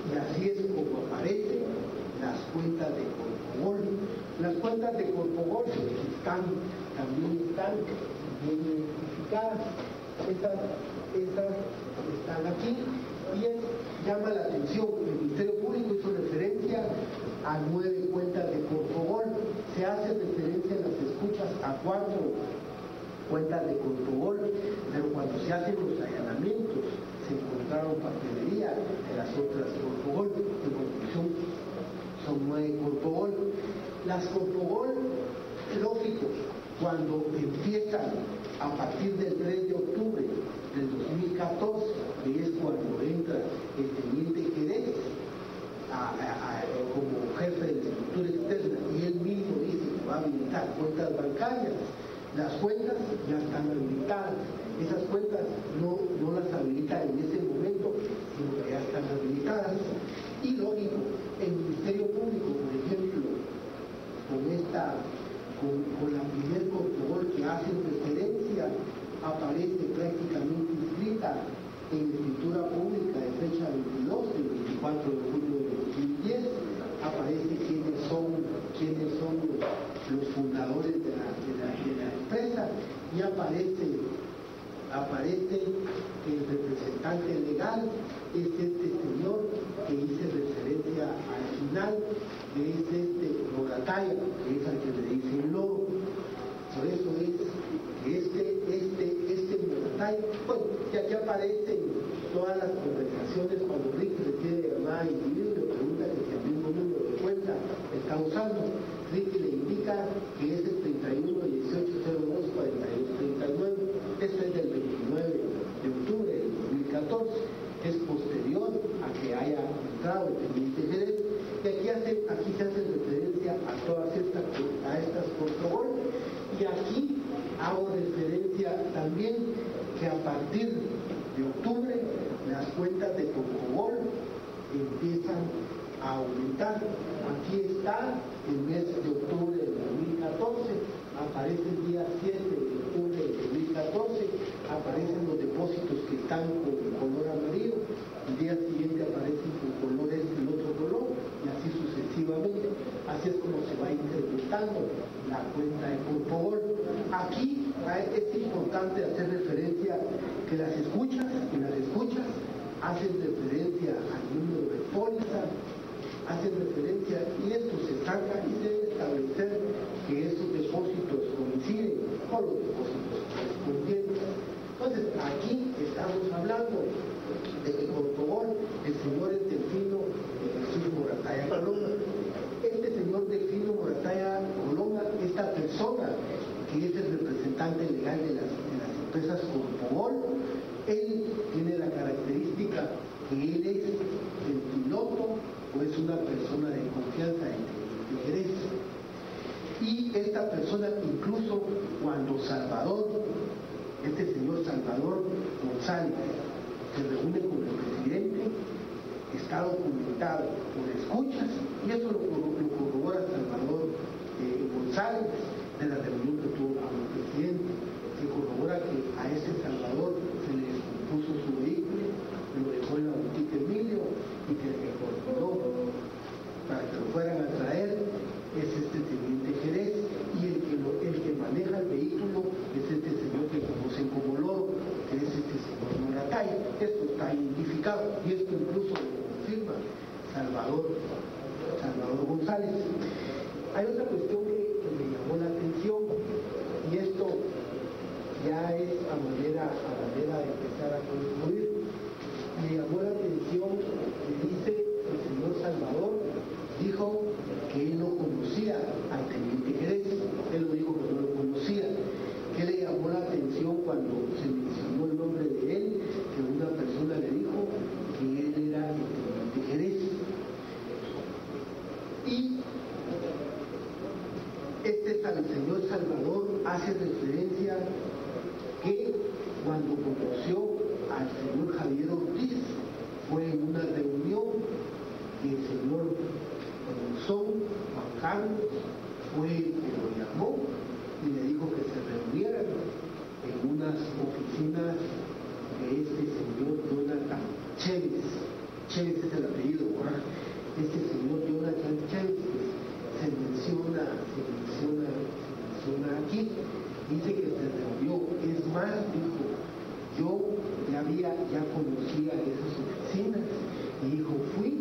y así es como aparecen las cuentas de Corpogol. Las cuentas de Corpogol también están bien identificadas. Esas están aquí, y llama la atención. El Ministerio Público hizo referencia a 9 cuentas de Corpogol. Se hace referencia en las escuchas a 4 cuentas de Corpogol, pero cuando se hacen los allanamientos se encontraron papelería de las otras Corpogol. En conclusión, son 9 Corpogol. Las Corpogol, lógico, cuando empiezan a partir del 3 de octubre del 2014, que es cuando entra el teniente Jerez como jefe de la estructura externa, y él mismo dice que va a habilitar cuentas bancarias, las cuentas ya están habilitadas. Esas cuentas no las habilitan en ese momento, sino que ya están habilitadas. Y lógico, el Ministerio Público, por ejemplo, con la primer Corpogol que hace referencia, aparece prácticamente inscrita en la escritura pública de fecha 22 del 24 de julio de 2010, aparece quiénes son los fundadores de la empresa, y aparece el representante legal, es este señor que hice referencia al final, que es este Morataya, que es al que le dicen Loro. Por eso es que este Morataya, bueno, y aquí aparecen todas las conversaciones cuando Rick le tiene llamada individuo y le pregunta que si el mismo número de cuenta está usando. Rick le indica que es el 31 18 02 42 39. Esto es del 29 de octubre del 2014, es posterior a que haya entrado el teniente Jerez, y aquí se hace referencia a todas estas Corpogol, y aquí hago referencia también que a partir de octubre las cuentas de Corpogol empiezan a aumentar. Aquí está el mes de octubre del 2014, aparece el día 7 de octubre del 2014, aparecen los depósitos que están con color amarillo, el día siguiente aparecen con color el otro color, y así sucesivamente. Así es como se va interpretando la cuenta de Corpogol. Aquí es importante hacer referencia que las escuchas hacen referencia al número de póliza, hacen referencia, y esto se saca y se debe establecer que esos depósitos coinciden con los depósitos correspondientes. Entonces, aquí estamos hablando de que Corpogol, el señor es Delfino Jesús Morataya Coloma. Este señor Delfino Morataya Coloma, esta persona que es el representante legal de las empresas Corpogol, él tiene la característica que él es el piloto o es una persona de confianza de Jerez. Y esta persona, incluso cuando este señor Salvador González se reúne con el presidente, está documentado por escuchas, y eso lo corrobora Salvador González de la reunión que tuvo con el presidente. Se corrobora que a ese Salvador se le descompuso su vehículo, lo dejó en la boutique Emilio, y que se coordinó para que lo fueran a traer es este teniente Jerez, y el que maneja el vehículo es este señor que conocen como Loro, que es este señor Morataya. Esto está identificado, y esto incluso lo confirma Salvador González. Hay otra cuestión que me llamó la atención, y esto ya es a manera de empezar a concluir. Me llamó la atención que dice el señor Salvador, dijo que él no conocía al teniente Jerez, él lo dijo que no lo conocía. ¿Qué le llamó la atención cuando se mencionó el nombre de él? Que una persona le dijo que él era el teniente Jerez. Y el señor Salvador hace referencia que cuando conoció al señor Javier Ortiz fue en una reunión que el señor Monzón, Juan Carlos, fue el que lo llamó y le dijo que se reunieran en unas oficinas de este señor Jonathan Chévez. Chévez es el apellido, ¿verdad? Este señor Jonathan Chévez se menciona aquí, dice que se reunió. Es más, dijo, yo ya conocía esas oficinas, y dijo, fui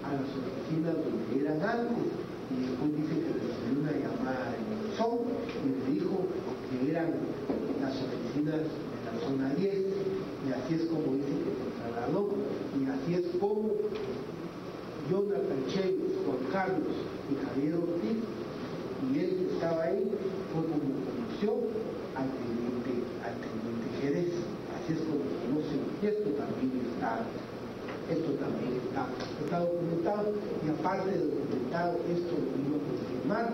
a las oficinas donde eran antes, y después dice que recibió una llamada de Monzón y me dijo que eran las oficinas de la zona 10, y así es como dice que se trasladó, y así es como Jonathan Chévez, Juan Carlos y Javier Ortiz, y él que estaba ahí, fue como conoció al teniente Jerez. Así es como conocen, y esto también está documentado, y aparte de documentado, esto lo vino a confirmar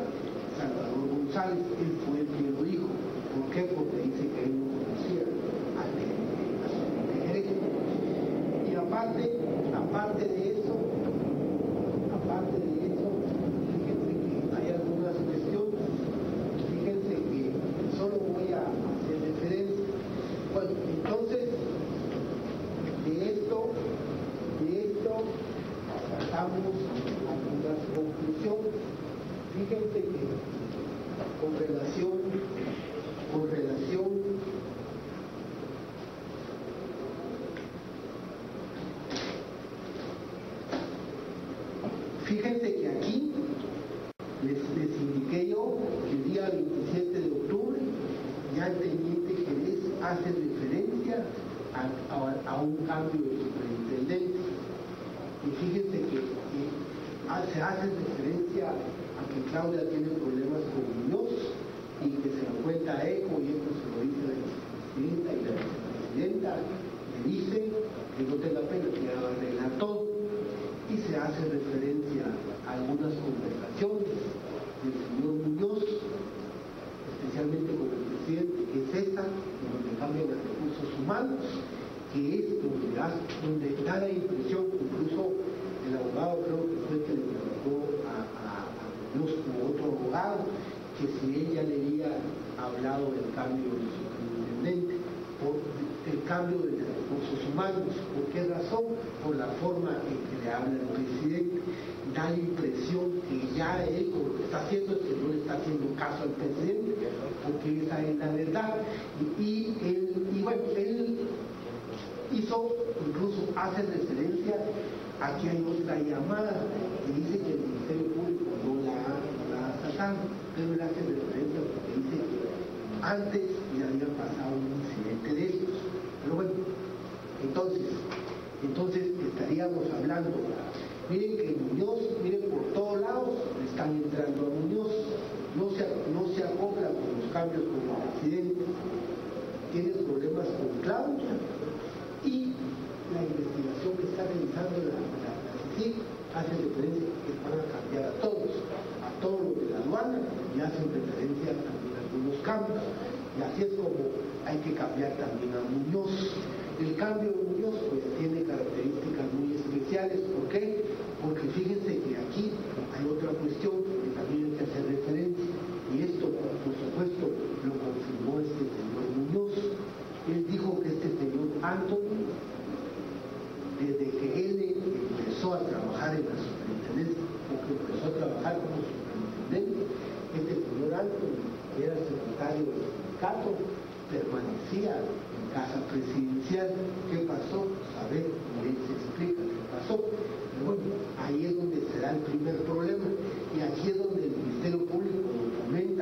Salvador González, él fue el que lo dijo. ¿Por qué? Porque dice que él no conocía al teniente Jerez. Y aparte de eso, fíjense que hay algunas cuestiones. Fíjense que solo voy a hacer referencia. Bueno, entonces, de esto sacamos algunas conclusiones. Fíjense que con relación fíjense que aquí les indiqué yo que el día 27 de octubre ya el teniente Jerez hace referencia a un cambio de superintendente. Y fíjense que se hace referencia a que Claudia tiene problemas con Muñoz y que se lo cuenta a ECO, y esto se lo dice la vicepresidenta, y la vicepresidenta le dice que no tenga pena, que ya va a arreglar todo. Y se hace referencia a algunas conversaciones del señor Muñoz, especialmente con el presidente, que es esta, donde cambian los recursos humanos, que es donde da la impresión, incluso el abogado creo que fue el que le preguntó a Muñoz como otro abogado, que si ella le había hablado del cambio del superintendente, por el cambio de recursos humanos. ¿Por qué razón? Por la forma en que le habla el presidente. Da la impresión que ya él, con lo que está haciendo, es que no le está haciendo caso al presidente, porque esa es la verdad. Y bueno, él incluso hace referencia a que hay otra llamada que dice que el Ministerio Público no la ha sacado, pero él hace referencia porque dice que antes ya había pasado un incidente de estos. Pero bueno, entonces estaríamos hablando, miren que Muñoz, miren por todos lados le están entrando a Muñoz, no se acopla con los cambios con el presidente, tiene problemas con Claudia, y la investigación que está realizando la CICIG hace referencia que van a cambiar a todos los de la aduana, y hacen referencia también a algunos cambios, y así es como hay que cambiar también a Muñoz. El cambio de Muñoz pues tiene características muy especiales. ¿Por qué? Porque fíjense que aquí hay otra cuestión que también hay que hacer referencia, y esto por supuesto lo confirmó este señor Muñoz. Él dijo que este señor Anthony, desde que él empezó a trabajar en la superintendencia, o que empezó a trabajar como superintendente, este señor Anthony, que era secretario del sindicato, permanecía en casa presidencial. ¿Qué pasó? A ver, y él se explica qué pasó. Pero bueno, ahí es donde se da el primer problema, y aquí es donde el Ministerio Público documenta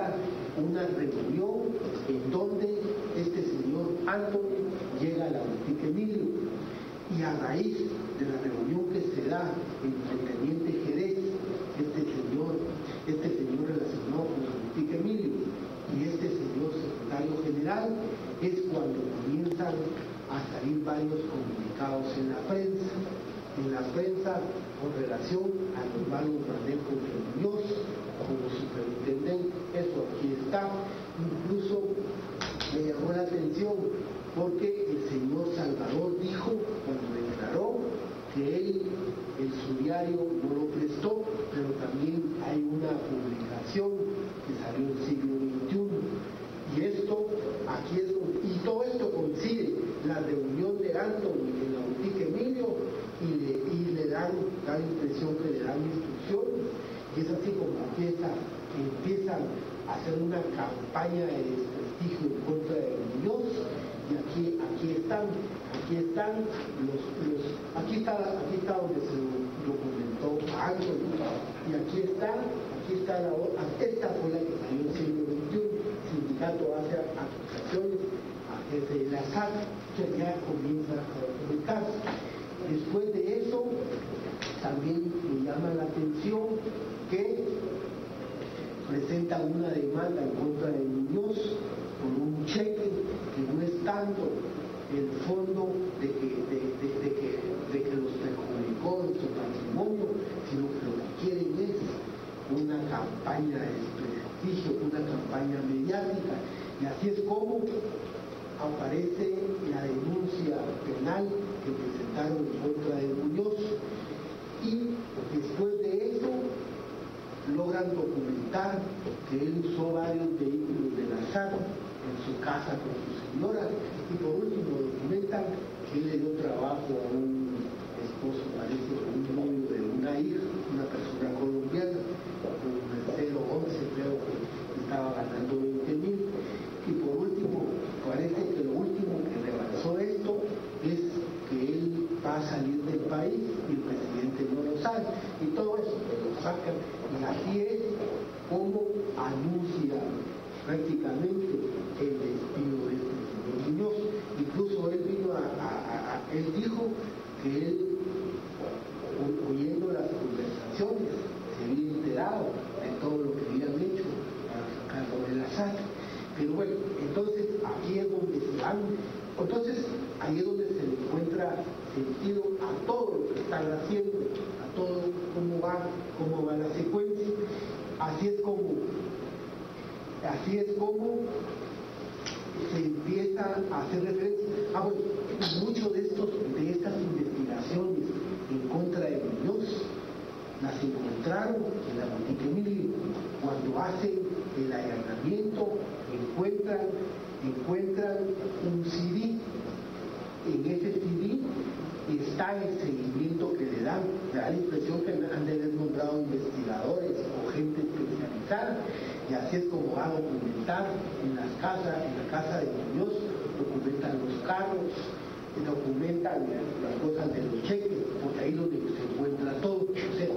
Anthony llega a la boutique Emilio, y a raíz de la reunión que se da entre el teniente Jerez, este señor relacionado con la boutique Emilio, y este señor secretario general, es cuando comienzan a salir varios comunicados en la prensa con relación a los malos manejos contra Muñoz como superintendente. Eso aquí está. Incluso me llamó la atención porque el señor Salvador dijo, cuando declaró, que él su diario no lo prestó, pero también hay una publicación que salió en el siglo XXI. Y esto, aquí es donde, y todo esto coincide, la reunión de Anthony en la boutique Emilio, y le dan, da la impresión que le dan instrucciones, y es así como empiezan a hacer una campaña de desprestigio en contra de Muñoz, y aquí está donde se documentó a Anthony, y esta fue la que salió en el siglo XXI. El sindicato hace acusaciones a jefe de la SAC, que ya comienza a documentarse. Después de eso, también me llama la atención que presentan una demanda en contra de Muñoz por un cheque que no es tanto el fondo de que los perjudicó en su patrimonio, sino que lo que quieren es una campaña de desprestigio, una campaña mediática, y así es como aparece la denuncia penal que presentaron en contra de Muñoz, y después de eso logran documentar que él usó varios vehículos de la SAC en su casa con su señora, y por último documentan que él le dio trabajo a un esposo, parece, un novio de una hija, una persona colombiana, con el 011, creo que estaba ganando 20.000, y por último, parece que lo último que rebalsó esto es que él va a salir del país y el presidente no lo sabe, y todo eso lo sacan, y así es como anuncia prácticamente el despido de este señor Muñoz. Incluso él él dijo que él, oyendo las conversaciones, se había enterado de todo lo que habían hecho para sacarlo de la SAC. Pero bueno, entonces aquí es donde ahí es donde se le encuentra sentido a todo lo que están haciendo, a todo cómo va la secuencia. Así es como se empieza a hacer referencia. Bueno, muchos de estas investigaciones en contra de Muñoz las encontraron en la boutique Emilio. Cuando hacen el allanamiento, encuentran un CD. En ese CD está el seguimiento que le dan. Me da la impresión que han de haber nombrado investigadores o gente especializada, y así es como va a documentar en la casa de Muñoz, documentan los carros, documentan las cosas de los cheques, porque ahí es donde se encuentra todo. O sea,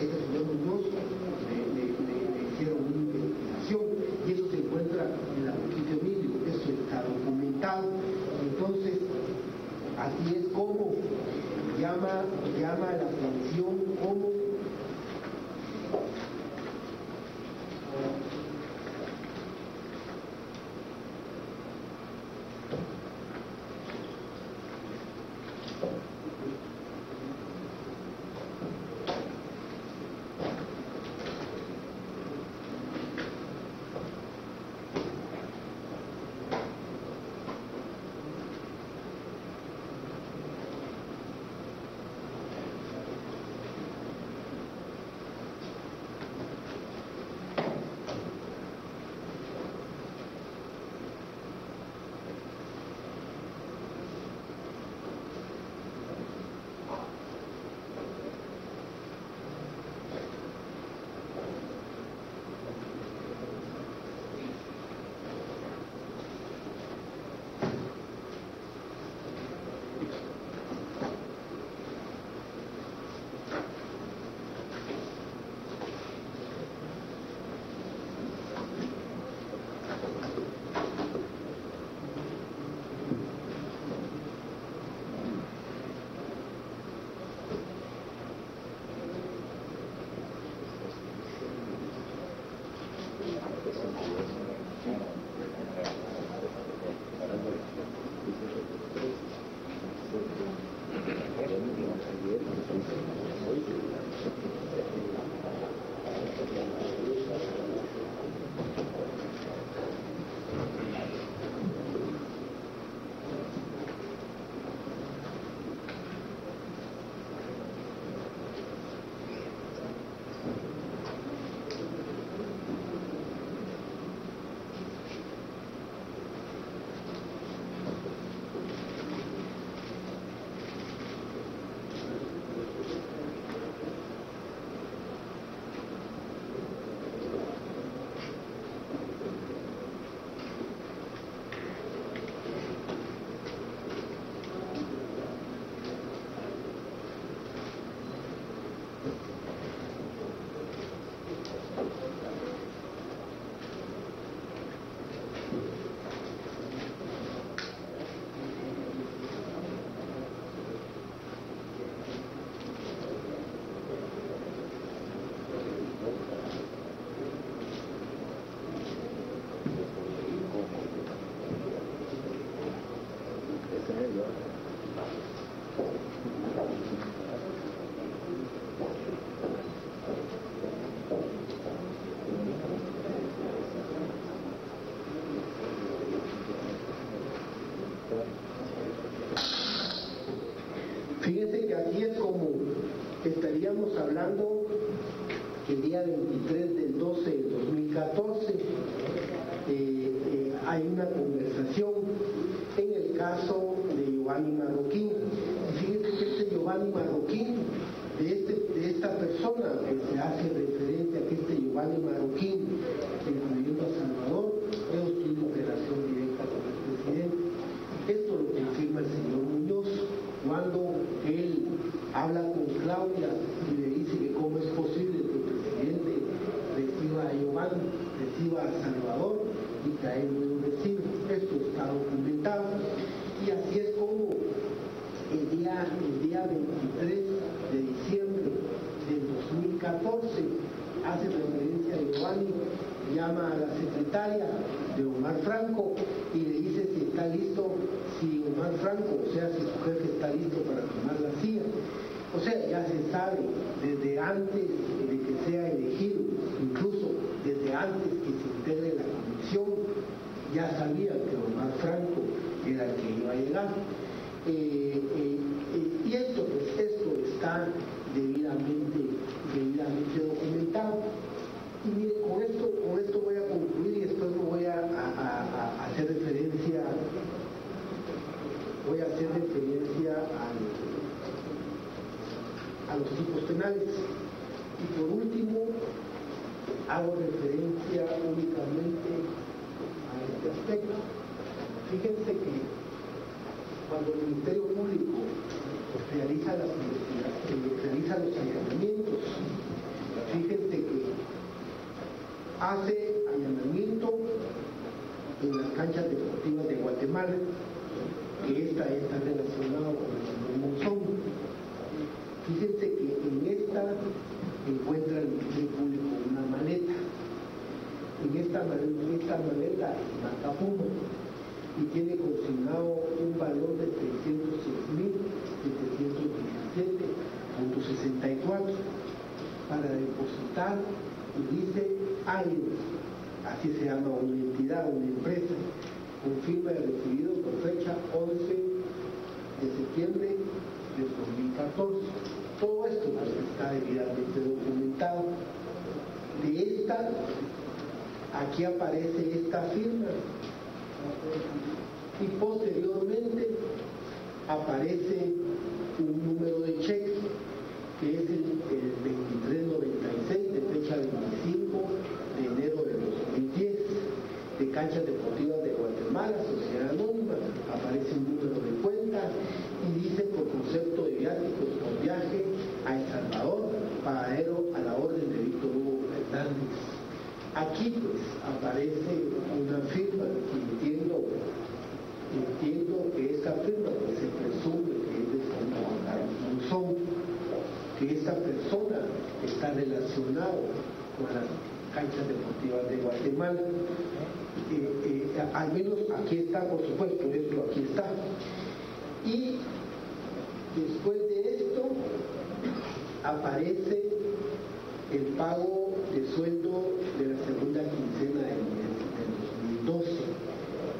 este señor Muñoz le hicieron una investigación, y eso se encuentra en la boutique Emilio, eso está documentado. Entonces, así es como llama la atención como recordando que el día 23 del 12 del 2014 hay una conversación en el caso de Giovanni Marroquín. Fíjense que este Giovanni Marroquín, de esta persona que se hace referencia a que este Giovanni Marroquín, incluyendo a Salvador, ellos tuvieron relación directa con el presidente. Esto lo confirma el señor Muñoz cuando él habla con Claudia y le dice que cómo es posible que el presidente reciba a Giovanni, reciba a Salvador y que a él no lo recibe. Esto está documentado y así es como el día 23 de diciembre del 2014 hace referencia a Giovanni, llama a la secretaria de Omar Franco y le dice si está listo, si Omar Franco, o sea, si su jefe está listo para tomar la silla. O sea, ya se sabe desde antes de que sea elegido, incluso desde antes que se integre la comisión, ya sabía que Omar Franco era el que iba a llegar. Y esto está debidamente documentado. Y mire, con esto voy a concluir y después me voy a hacer referencia a los tipos penales. Y por último, hago referencia únicamente a este aspecto. Fíjense que cuando el Ministerio Público realiza los allanamientos, fíjense que hace allanamiento en las canchas deportivas de Guatemala, que esta está relacionada con el señor Monzón. Fíjense que en esta encuentra el Ministerio Público una maleta. En esta maleta marca Puma y tiene consignado un valor de 306.717.64 para depositar, y dice AINES, así se llama una entidad, una empresa, con firma de recibido por fecha 11 de septiembre del 2014. Todo esto está debidamente documentado. De esta, aquí aparece esta firma y posteriormente aparece un número de cheque que es el 2396 de fecha 25 de enero de 2010 de Canchas Deportivas de Guatemala, Sociedad Anónima. Aparece un número de cuenta y dice por concepto de viáticos por viaje a El Salvador, pagadero a la orden de Víctor Hugo Hernández. Aquí pues aparece una firma y entiendo que esta firma pues, se presume que es de Juan Carlos Monzón, que esta persona está relacionado con las canchas deportivas de Guatemala. Al menos aquí está, por supuesto, esto aquí está. Y después de esto aparece el pago de sueldo de la segunda quincena del 2012.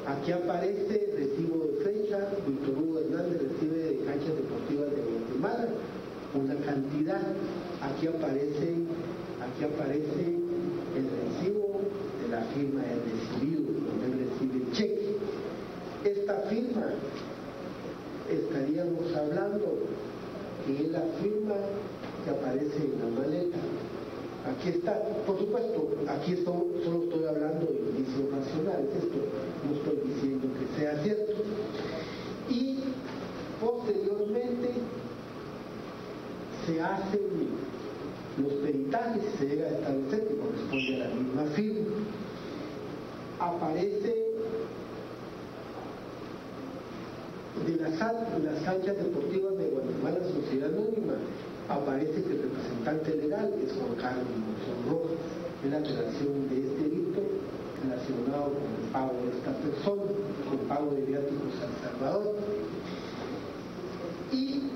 Aquí aparece recibo de fecha, Víctor Hugo Hernández recibe de Canchas Deportivas de Guatemala una cantidad. Aquí aparece el recibo de la firma del recibido, donde él recibe el cheque. Esta firma estaríamos hablando que es la firma que aparece en la maleta. Aquí está, por supuesto, aquí solo estoy hablando de indicios racionales, esto no estoy diciendo que sea cierto. Y posteriormente se hacen los peritajes y se llega a establecer que corresponde a la misma firma. Aparece de las canchas deportivas de Guatemala, Sociedad Anónima, aparece que el representante legal es Juan Carlos Monzón Rojas, en la relación de este delito relacionado con el pago de esta persona, con pago de viáticos a El Salvador. Y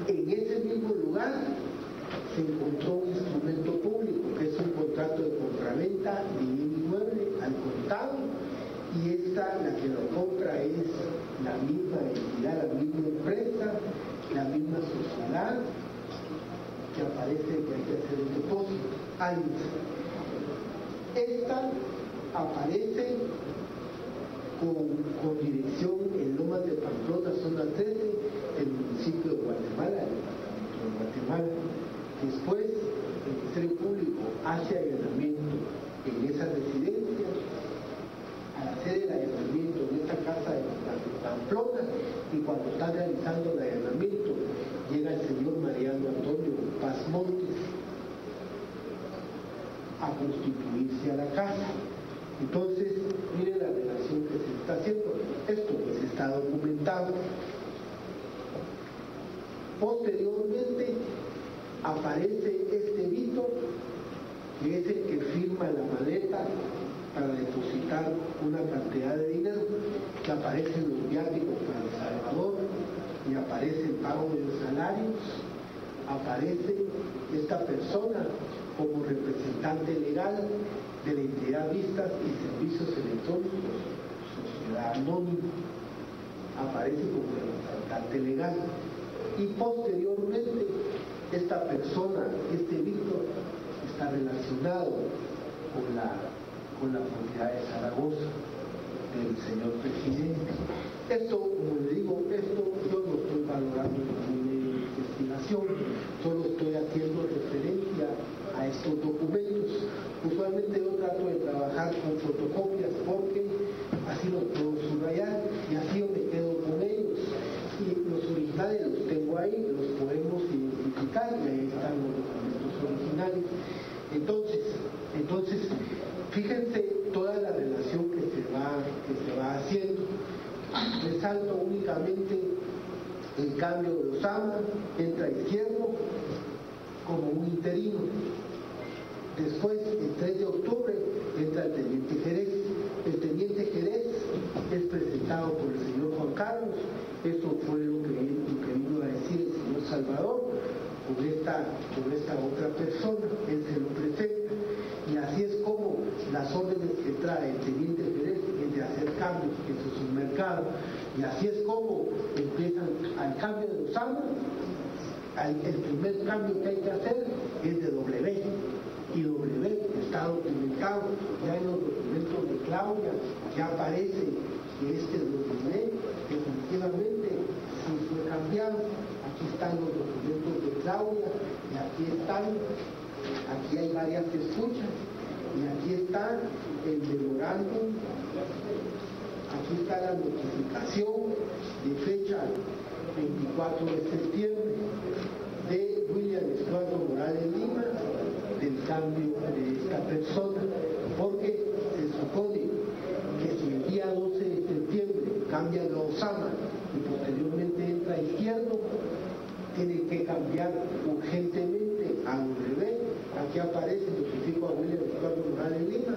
en ese mismo lugar se encontró un instrumento público, que es un contrato de compraventa de un inmueble al contado, y esta, la que lo compra, es la misma entidad, la misma empresa, la misma sociedad aparece que hay que hacer el depósito. Ahí esta aparece con dirección en Lomas de Pamplona, zona 13, del municipio de Guatemala, Después, el Ministerio Público hace allanamiento en esa residencia. Al hacer el allanamiento en esta casa de Pamplona, y cuando está realizando el allanamiento, llega el señor Mariano Antonio Paz Montes a constituirse a la casa. Entonces, mire la relación que se está haciendo. Esto pues está documentado. Posteriormente aparece este Vito, que es el que firma la maleta para depositar una cantidad de dinero, que aparecen los viáticos para El Salvador, y aparece el pago de los salarios, aparece esta persona como representante legal de la entidad Vistas y Servicios Electrónicos, sociedad anónima, aparece como representante legal. Y posteriormente esta persona, este Víctor, está relacionado con la propiedad de Zaragoza del señor presidente. Esto, como le digo, esto yo no estoy valorando ninguna investigación, solo estoy haciendo referencia a estos documentos. Usualmente yo trato de trabajar con fotocopias porque así los puedo subrayar y así yo me quedo con ellos. Y los originales los tengo ahí, los podemos identificar y ahí están los documentos originales. Entonces, fíjense toda la relación que se va haciendo. Resalto únicamente el cambio de Osama, entra Izquierdo como un interino. Después, el 3 de octubre, entra el teniente Jerez. El teniente Jerez es presentado por el señor Juan Carlos. Eso fue lo que vino a decir el señor Salvador con esta otra persona. Él se lo presenta. Y así es como las órdenes que trae el teniente Jerez es de hacer cambios, que eso es un mercado. Y así es como empiezan al cambio de Osama. El primer cambio que hay que hacer es de W. Y W está documentado ya en los documentos de Claudia, ya aparece que este W definitivamente sí fue cambiado. Aquí están los documentos de Claudia y aquí hay varias escuchas y aquí está el memorándum, aquí está la notificación de fecha 24 de septiembre de William Estuardo Morales Lima del cambio de esta persona, porque se supone que si el día 12 de septiembre cambian a Osama y posteriormente entra Izquierdo, tiene que cambiar urgentemente a W. Aquí aparece, notifico a William Estuardo Morales Lima,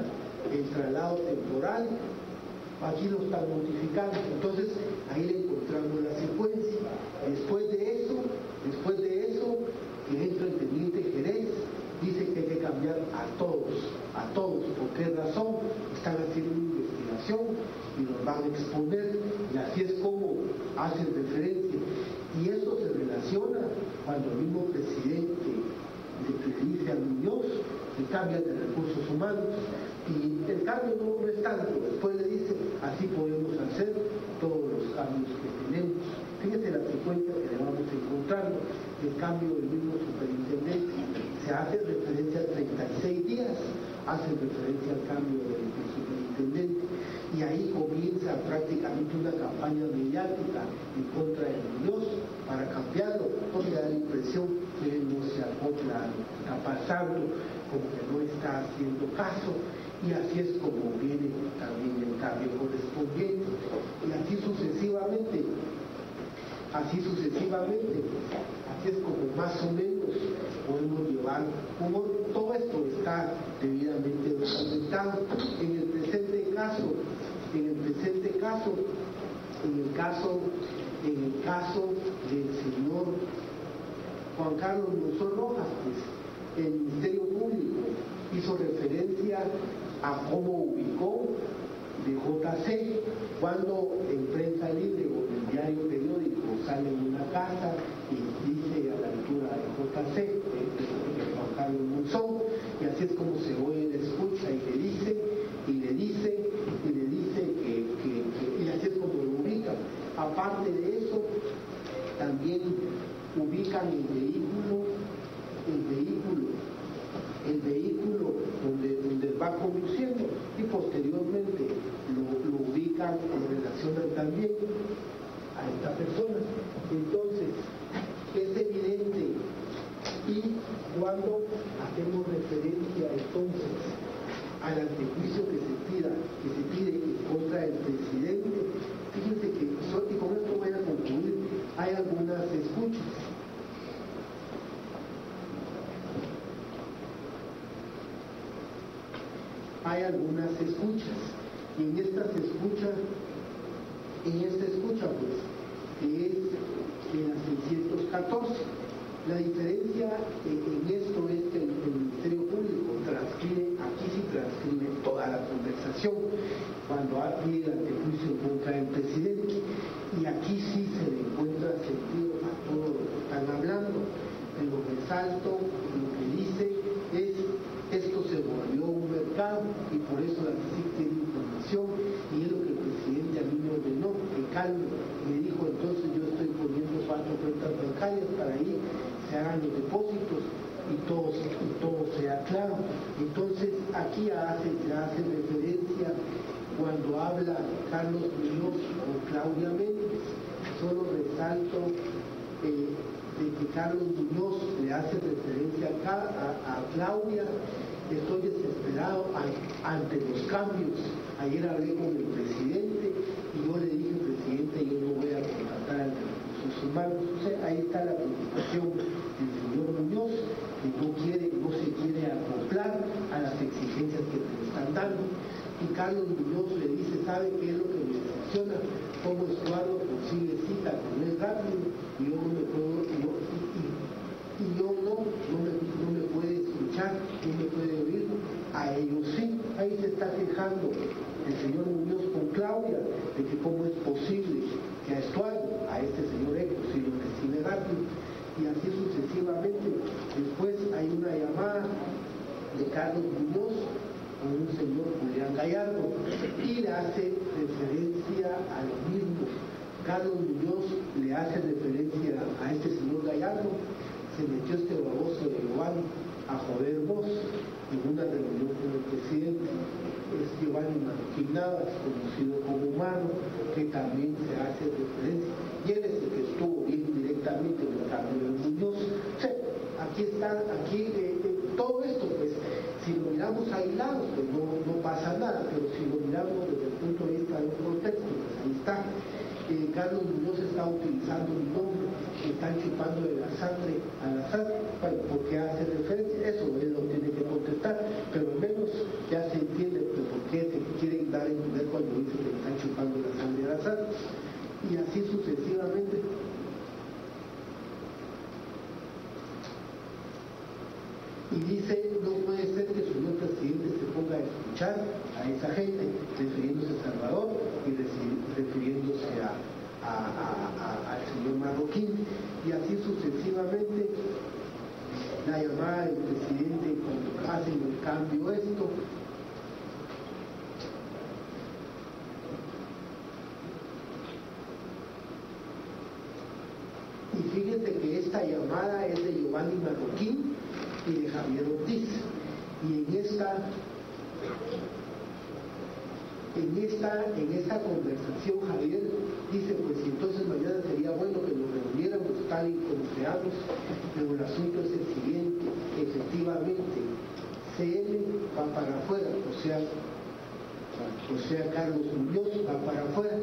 el traslado temporal, aquí lo están notificando. Entonces ahí le encontramos la secuencia. Después de eso que entra el teniente Jerez, dice que hay que cambiar a todos. ¿Por qué razón? Están haciendo una investigación y los van a exponer, y así es como hacen referencia. Y eso se relaciona cuando el mismo presidente le dice a Muñoz que cambia de recursos humanos, y el cambio no es tanto, después le dice, así podemos hacer todos los cambios que tenemos. Fíjese la secuencia que le vamos encontrando, el cambio del mismo superintendente, se hace referencia a 36 días, hace referencia al cambio del superintendente, y ahí comienza prácticamente una campaña mediática en contra de Muñoz para cambiarlo, porque da la impresión que él no se acopla, está pasando, como que no está haciendo caso, y así es como viene también el cambio correspondiente, y así sucesivamente, así es como más o menos podemos llevar, como todo esto está debidamente documentado. En el caso del señor Juan Carlos Monzón Rojas, pues el Ministerio Público hizo referencia a cómo ubicó JC, cuando en Prensa Libre o en el diario periódico sale en una casa y dice a la altura de JC, de Juan Carlos Monzón, y así es como se oye, le escucha y le dice y así es como lo ubican. Aparte de eso, también ubican el vehículo donde va conduciendo, y posteriormente lo ubican o relacionan también a esta persona. Entonces, es evidente, y cuando hacemos referencia entonces al antejuicio que se pide en contra del presidente, fíjense que, y con esto voy a concluir, hay algunas escuchas. Y en esta escucha pues, que es en la 614, la diferencia en esto es que el Ministerio Público transcribe toda la conversación cuando pide el antejuicio en contra del presidente, y aquí sí se le encuentra sentido a todo lo que están hablando. Pero resalto, lo que dice es: esto se volvió un mercado, y por eso la CICIG tiene información, y es lo que el presidente a mí me ordenó, que calme. Me dijo: entonces yo estoy poniendo 4 cuentas bancarias para ahí se hagan los depósitos y todo sea claro. Entonces aquí hace referencia, cuando habla Carlos Muñoz o Claudia Méndez, solo resalto de que Carlos Muñoz le hace referencia acá a Claudia: estoy desesperado ante los cambios. Ayer hablé con el presidente y yo le dije: presidente, yo no voy a contratar a recursos humanos. O sea, ahí está la preocupación del señor Muñoz, que no se quiere acoplar a las exigencias que le están dando. Y Carlos Muñoz le dice: ¿sabe qué es lo que me decepciona? Cómo Estuardo consigue cita con él rápido y yo no me puedo, no me puede escuchar, no me puede oír. A ellos sí. Ahí se está quejando el señor Muñoz con Claudia de que cómo es posible que a Estuardo, a este señor Eco, si lo recibe rápido, y así sucesivamente. Después hay una llamada de Carlos Muñoz con un señor Julián Gallardo y le hace referencia a lo mismo. Carlos Muñoz le hace referencia a este señor Gallardo: se metió este baboso de Giovanni a joder vos en una reunión con el presidente. Es Giovanni Marroquín Navas, conocido como Humano, que también se hace referencia, y él es el que estuvo bien directamente en el cambio de Muñoz. O sea, aquí está, todo esto, pues, si lo miramos aislado, pues no pasa nada, pero si lo miramos desde el punto de vista de un contexto, pues ahí está. Carlos Muñoz está utilizando un nombre, están chupando de la sangre al azar. Bueno, ¿por qué hace referencia? Eso él lo tiene que contestar, pero al menos ya se entiende pues, por qué se quieren dar a entender cuando dicen que están chupando la sangre al azar, y así sucesivamente. Y dice: no puede ser que el señor presidente se ponga a escuchar a esa gente, refiriéndose a Salvador y refiriéndose al señor Marroquín, y así sucesivamente. La llamada del presidente cuando hacen el cambio esto. Y fíjense que esta llamada es de Giovanni Marroquín y de Javier Ortiz, y en esta conversación Javier dice: pues entonces mañana sería bueno que nos reuniéramos tal y como quedamos, pero el asunto es el siguiente: efectivamente CL va para afuera, o sea Carlos Muñoz va para afuera,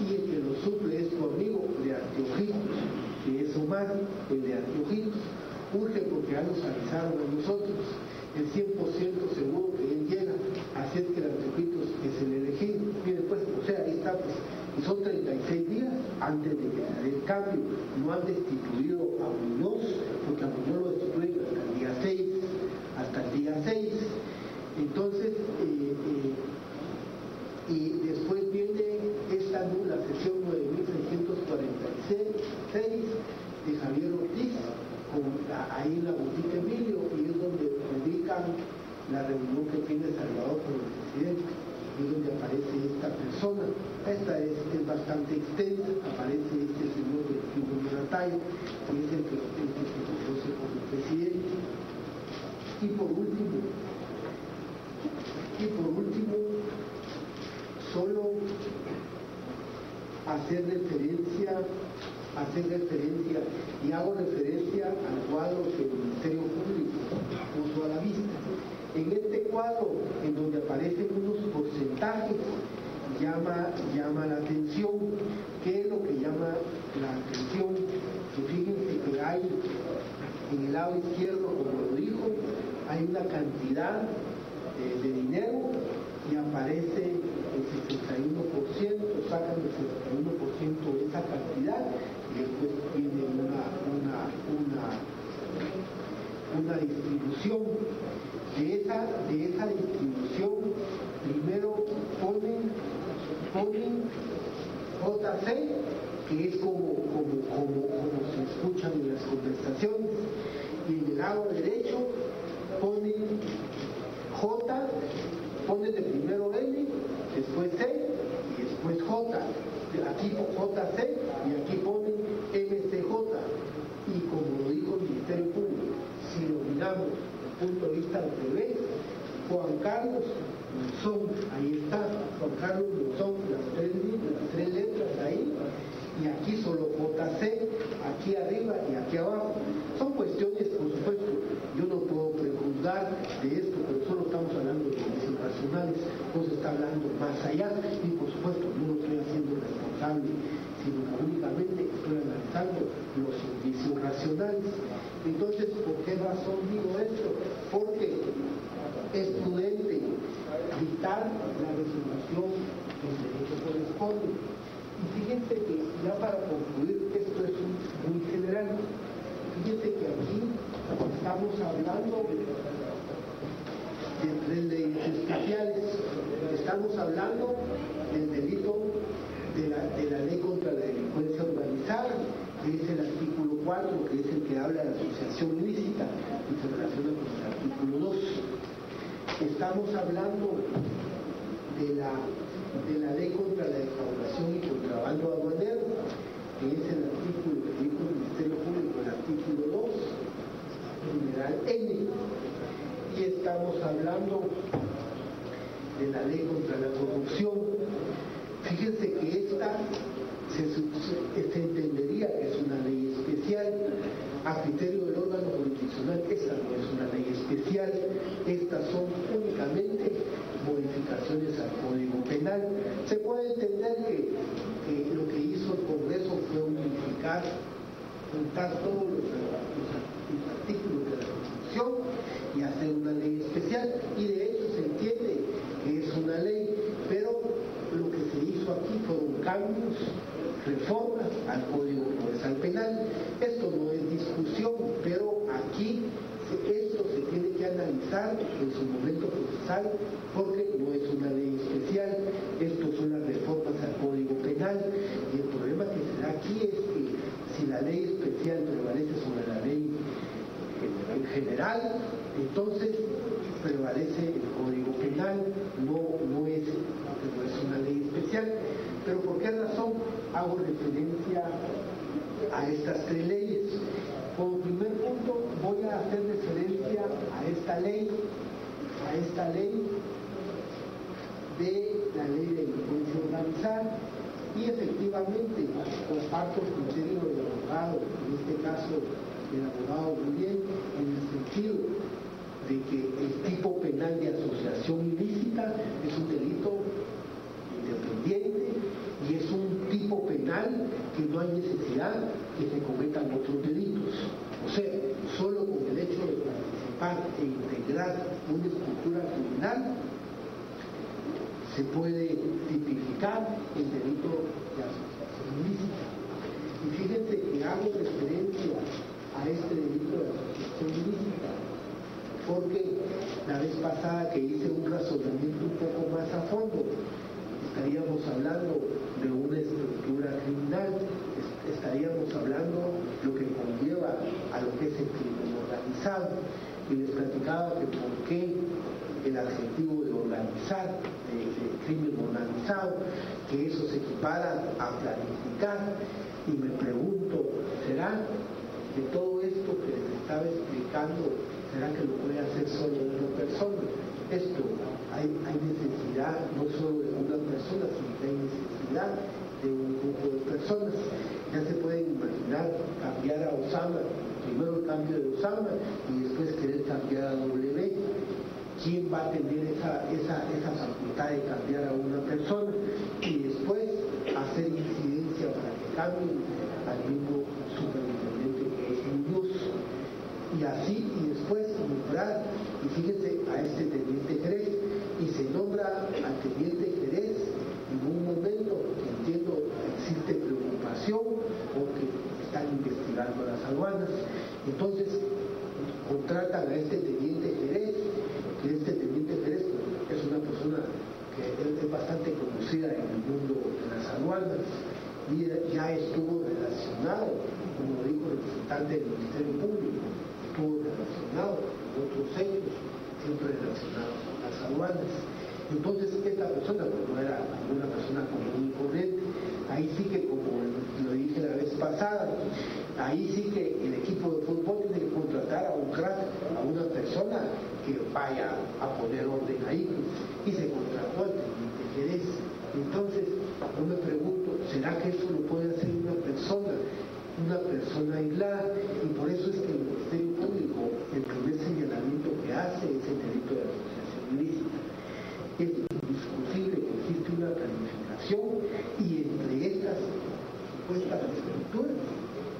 y el que lo suple es tu amigo de Anteojitos, que es Omar, el de Anteojitos. Urge porque ya nos avisaron a nosotros, el 100% seguro que él llega, así es que el Anteojitos es el elegido. Mire pues, o sea, ahí está, pues, y son 36 días antes de que se dé el cambio. No han destituido a Muñoz, porque a Muñoz lo destituyen hasta el día 6. Entonces, y muestran la reunión que tiene Salvador con el presidente, y donde aparece esta persona. Esta es bastante extensa, aparece este señor de Moratay, que es el que se conoce como el presidente. Y por último, solo hacer referencia y hago referencia al cuadro que el Ministerio Público puso a la vista. En este cuadro, en donde aparecen unos porcentajes, llama la atención. ¿Qué es lo que llama la atención? Que fíjense que hay en el lado izquierdo, como lo dijo, hay una cantidad de dinero y aparece el 61%, sacan el 61% de esa cantidad y después tiene una distribución. De esa distribución, primero ponen JC, que es como se escuchan en las conversaciones, y en el lado derecho ponen J, ponen de primero N, después C y después J. Aquí JC y aquí ponen MCJ. Y como lo dijo el Ministerio Público, si lo miramos desde el punto de vista al revés, Juan Carlos Monzón, ahí está, Juan Carlos Monzón, las tres letras ahí, y aquí solo JC, aquí arriba y aquí abajo. Son cuestiones, por supuesto, yo no puedo prejuzgar de esto, pero solo estamos hablando de juicios racionales, no se está hablando más allá, y por supuesto no lo estoy haciendo responsable, sino que únicamente estoy analizando los indicios racionales. Entonces, ¿por qué razón digo esto? Porque es prudente dictar la resolución que el derecho corresponde. Y fíjense que, ya para concluir, esto es muy general, fíjense que aquí estamos hablando de tres leyes especiales. Estamos hablando del delito de la ley contra la delincuencia organizada, que es el artículo 4, que es el que habla de asociación ilícita y se relaciona con el artículo 2. Estamos hablando de la ley contra la defraudación y contrabando aduanero, que es el artículo que dijo el Ministerio Público, el artículo 2, numeral N. Y estamos hablando de la ley contra la corrupción. Fíjense que esta se entendería que es una ley especial. A criterio del órgano jurisdiccional, esta no es una ley especial, estas son únicamente modificaciones al Código Penal. Se puede entender que lo que hizo el Congreso fue unificar, juntar todos los artículos de la Constitución y hacer una ley especial, y de hecho se entiende que es una ley, pero lo que se hizo aquí fueron cambios, reformas al Código Procesal Penal. Esto no es discusión, pero aquí esto se tiene que analizar en su momento procesal, porque no es una ley especial, esto son las reformas al Código Penal, y el problema que se da aquí es que si la ley especial prevalece sobre la ley en general, entonces prevalece el Código Penal, no es una ley especial. Pero ¿por qué razón hago referencia a estas tres leyes? Como primer punto voy a hacer referencia a esta ley de la ley de delincuencia organizada, y efectivamente comparto el criterio del abogado, en este caso el abogado Guillén, en el sentido de que el tipo penal de asociación ilícita es un delito independiente y es un tipo penal que no hay necesidad que se cometan otros delitos. O sea, solo con el hecho de participar e integrar una estructura criminal se puede tipificar el delito de asociación ilícita. Y fíjense que hago referencia a este delito de asociación ilícita porque la vez pasada que hice un razonamiento un poco más a fondo, estaríamos hablando de una estructura criminal, estaríamos hablando lo que conlleva a lo que es el crimen organizado. y les platicaba que por qué el adjetivo de organizar, de crimen organizado, que eso se equipara a planificar, y me pregunto, ¿será que todo esto que les estaba explicando, será que lo puede hacer solo una persona? Esto, hay necesidad no solo de una persona, sino que hay necesidad de un grupo de personas. Ya se pueden imaginar cambiar a Osama, primero el cambio de Osama y después querer cambiar a W. ¿Quién va a tener esa facultad de cambiar a una persona y después hacer incidencia para que cambie al mismo superintendente que es Muñoz? Y así, y después nombrar, y fíjense, a este teniente Jerez, y se nombra al teniente Jerez en un momento que entiendo existe preocupación porque están investigando las aduanas. Entonces contratan a este teniente Jerez, que este teniente Jerez es una persona que es bastante conocida en el mundo de las aduanas y ya estuvo relacionado, como dijo el representante del Ministerio Público, estuvo relacionado con otros hechos, siempre relacionados con las aduanas. Entonces esta persona pues no era una persona común y corriente. Ahí sí que, como lo dije la vez pasada, ahí sí que el equipo de fútbol tiene que contratar a un crack, a una persona que vaya a poner orden ahí, y se contrató al teniente Jerez. Entonces yo me pregunto, ¿será que eso lo puede hacer una persona aislada? Y por eso es que el Ministerio Público, el primer señalamiento que hace es el delito de asociación ilícita. Es indiscutible que existe una planificación y entre estas supuestas estructuras,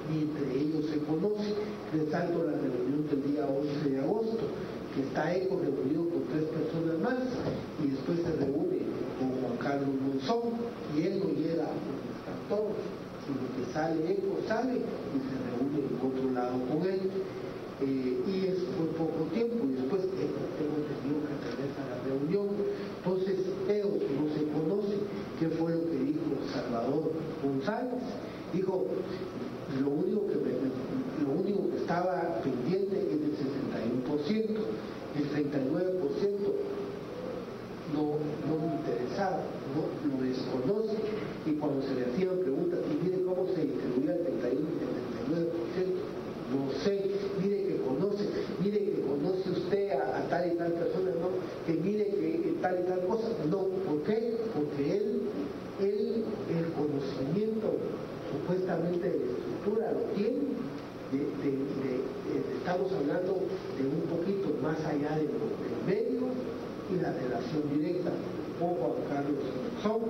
y entre ellos se conoce. Resalto la reunión del día 11 de agosto, que está ECO reunido con 3 personas más, y después se reúne con Juan Carlos Monzón, y él no llega a todos, sino que sale ECO, sale y se reúne en otro lado con él. Y eso fue poco tiempo, y después hemos tenido que regresar a la reunión. Entonces EO no se conoce. ¿Qué fue lo que dijo Salvador González? Dijo, lo único que estaba pendiente es el 61%, el 39% no me interesaba, no lo desconoce, y cuando se le hacían preguntas, y mire cómo se distribuía el 31 y el 39%, no sé, mire que conoce usted a tal y tal persona, no, que mire que tal y tal cosa, no. ¿Por qué? Porque él el conocimiento supuestamente de la estructura lo tiene, estamos hablando de un poquito más allá del medio y la relación directa con Juan Carlos Monzón,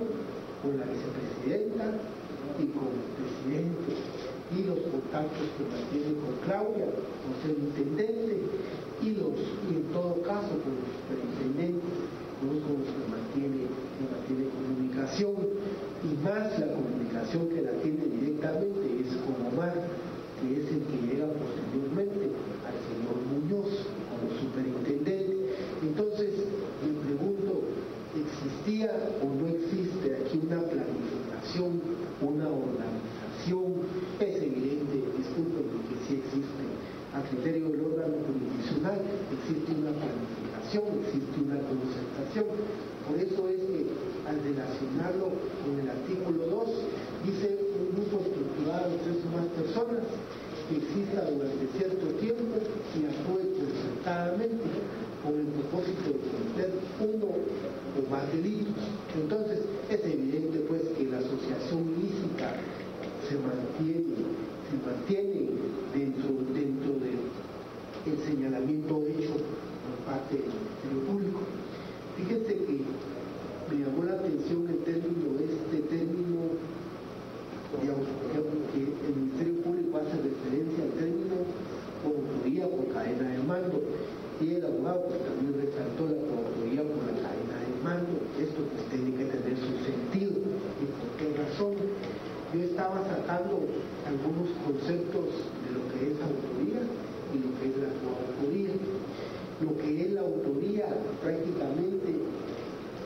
con la vicepresidenta y con el presidente, y los contactos que mantiene con Claudia, con el intendente, y en todo caso con los superintendentes, con los que mantiene comunicación, y más la comunicación que la tiene directamente es con Omar, que es el que llega posteriormente al señor Muñoz como superintendente. Entonces me pregunto, ¿existía o no existe aquí una planificación, una organización? Es evidente, discúlpenme, que sí existe. A criterio del órgano jurisdiccional existe una planificación, existe una concertación. Por eso es que al relacionarlo con el artículo 2, dice un grupo estructurado de 3 o más personas que exista durante cierto tiempo y actúe concertadamente con el propósito de cometer uno o más delitos. Entonces es evidente pues que la asociación ilícita se mantiene dentro del señalamiento hecho por parte del Ministerio Público. Fíjense que me llamó la atención este término, digamos, que el Ministerio Público hace referencia al término coautoría por cadena de mando, y el abogado pues también resaltó la coautoría por la cadena de mando. Esto pues tiene que tener su sentido. ¿Y por qué razón? Yo estaba sacando algunos conceptos de lo que es autoría y lo que es la coautoría. Lo que es la autoría prácticamente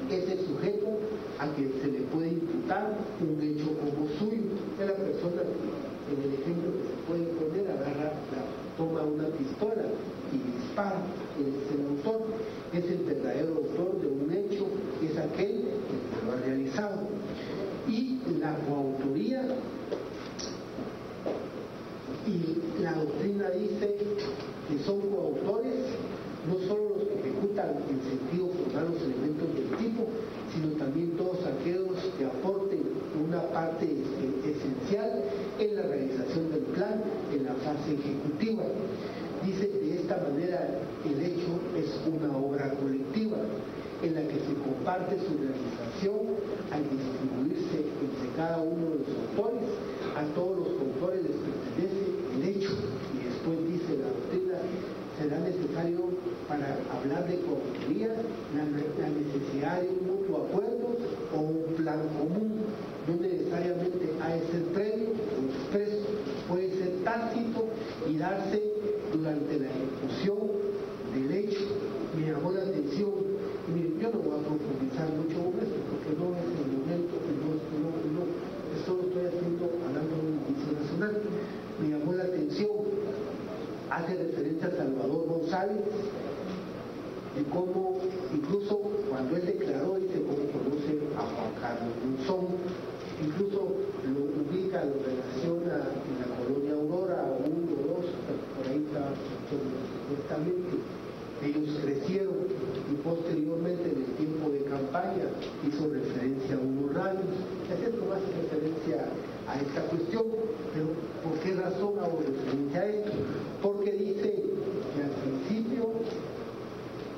es el sujeto a que se le puede imputar un hecho como suyo. Es la persona que, en el ejemplo que se puede poner, toma una pistola y dispara. Es el autor, es el verdadero autor de un hecho, es aquel que lo ha realizado. Y la coautoría, y la doctrina dice que son coautores no solo los que ejecutan en sentido formal los elementos del tipo, sino también todos aquellos que aporten una parte esencial en la realización del plan en la fase ejecutiva. Dice, de esta manera el hecho es una obra colectiva en la que se comparte su realización al distribuirse entre cada uno de los autores. A todos los autores les pertenece el hecho. Y después dice la doctrina, será necesario para hablar de coautoría la necesidad de un mutuo acuerdo o un plan común. No necesariamente ha de ser previo o expreso, puede ser tácito y darse durante la ejecución del hecho. Me llamó la atención, y miren, yo no voy a profundizar mucho con esto porque no es el momento, esto lo estoy haciendo hablando de un inicio nacional. Me llamó la atención, hace referencia a Salvador González, de cómo, incluso cuando él declaró, dice cómo conoce a Juan Carlos Monzón, incluso lo ubica, lo relaciona en la colonia Aurora, 1 o 2, por ahí está supuestamente. Ellos crecieron y posteriormente en el tiempo de campaña hizo referencia a unos radios. Es esto más referencia a esta cuestión, pero ¿por qué razón hago referencia a esto? Porque dice que al principio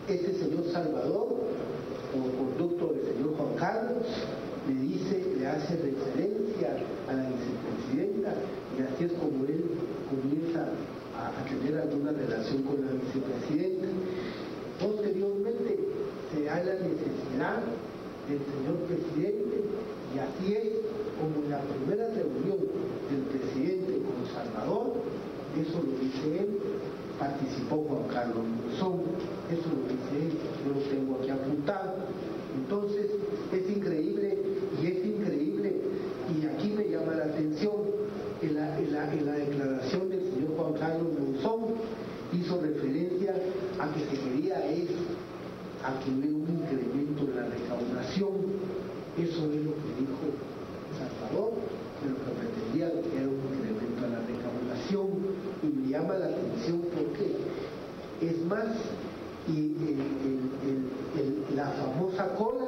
este señor Salvador, como conducto del señor Juan Carlos, le hace referencia a la vicepresidenta y así es como él comienza a tener alguna relación con la vicepresidenta. Posteriormente se da la necesidad del señor presidente y así es como en la primera reunión del presidente con Salvador, eso lo dice él, participó Juan Carlos Monzón, eso lo dice él, yo lo tengo aquí apuntado. Entonces es increíble, y aquí me llama la atención, en la declaración del señor Juan Carlos Monzón hizo referencia a que se quería a que hubiera un incremento en la recaudación. Eso es lo que dijo Salvador, pero que pretendía que era un incremento a la recaudación, y me llama la atención porque es más, y la famosa cola,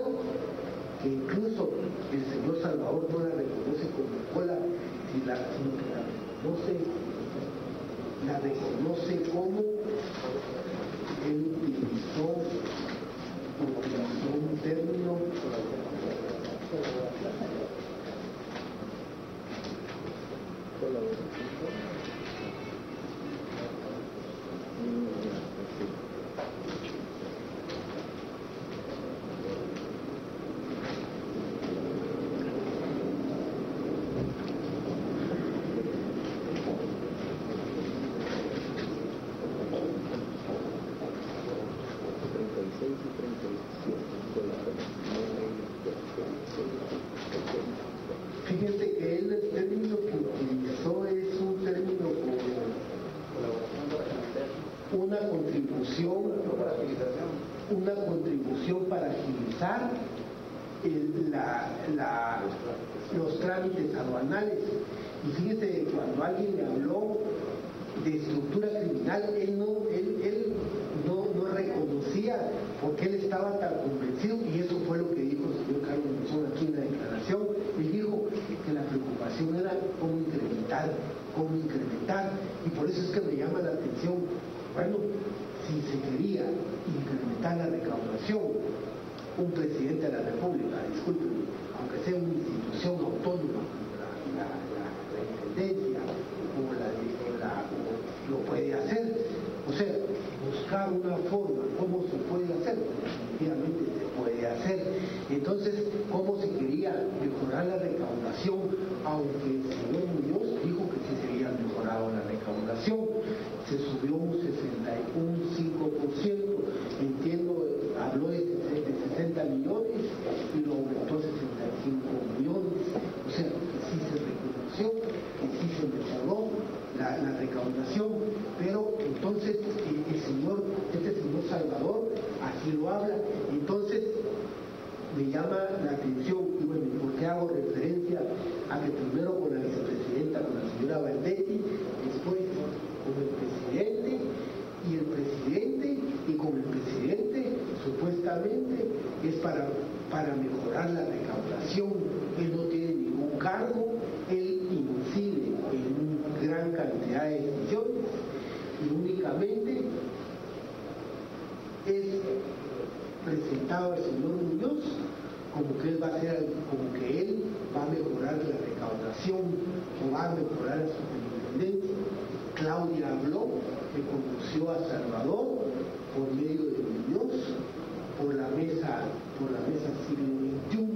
que incluso el señor Salvador no la reconoce como cola, sino que la reconoce como él utilizó un término Fíjense que él el término que utilizó es un término como una contribución para agilizar los trámites aduanales. Y fíjense que cuando alguien le habló de estructura criminal, él no reconocía porque él estaba tan convencido, y eso fue lo que dijo el señor Carlos Monzón aquí en la declaración. Él dijo que la preocupación era cómo incrementar, y por eso es que me llama la atención, bueno, si se quería incrementar la recaudación, un presidente de la República, disculpen, aunque sea una institución autónoma, la intendencia lo puede hacer, o sea, buscar una forma, ¿cómo se puede hacer? Efectivamente se puede hacer. Entonces, ¿cómo se quería mejorar la recaudación? Aunque el señor Muñoz dijo que sí se había mejorado la recaudación, se subió un 5%, entiendo, habló de 60 millones y lo aumentó a 65 millones, o sea, que sí se reconoció, que sí se mejoró la recaudación. Pero entonces este señor Salvador así lo habla. Entonces me llama la atención, y bueno, ¿por qué hago referencia a que primero con la vicepresidenta, con la señora Valdetti, después con el presidente, y con el presidente supuestamente es para mejorar la recaudación? Él no tiene ningún cargo, él incide en una gran cantidad de decisiones y únicamente es presentado al señor Muñoz como que él va a mejorar la recaudación o va a mejorar la superintendencia. Claudia habló que conoció a Salvador por medio de Muñoz, por la mesa siglo XXI,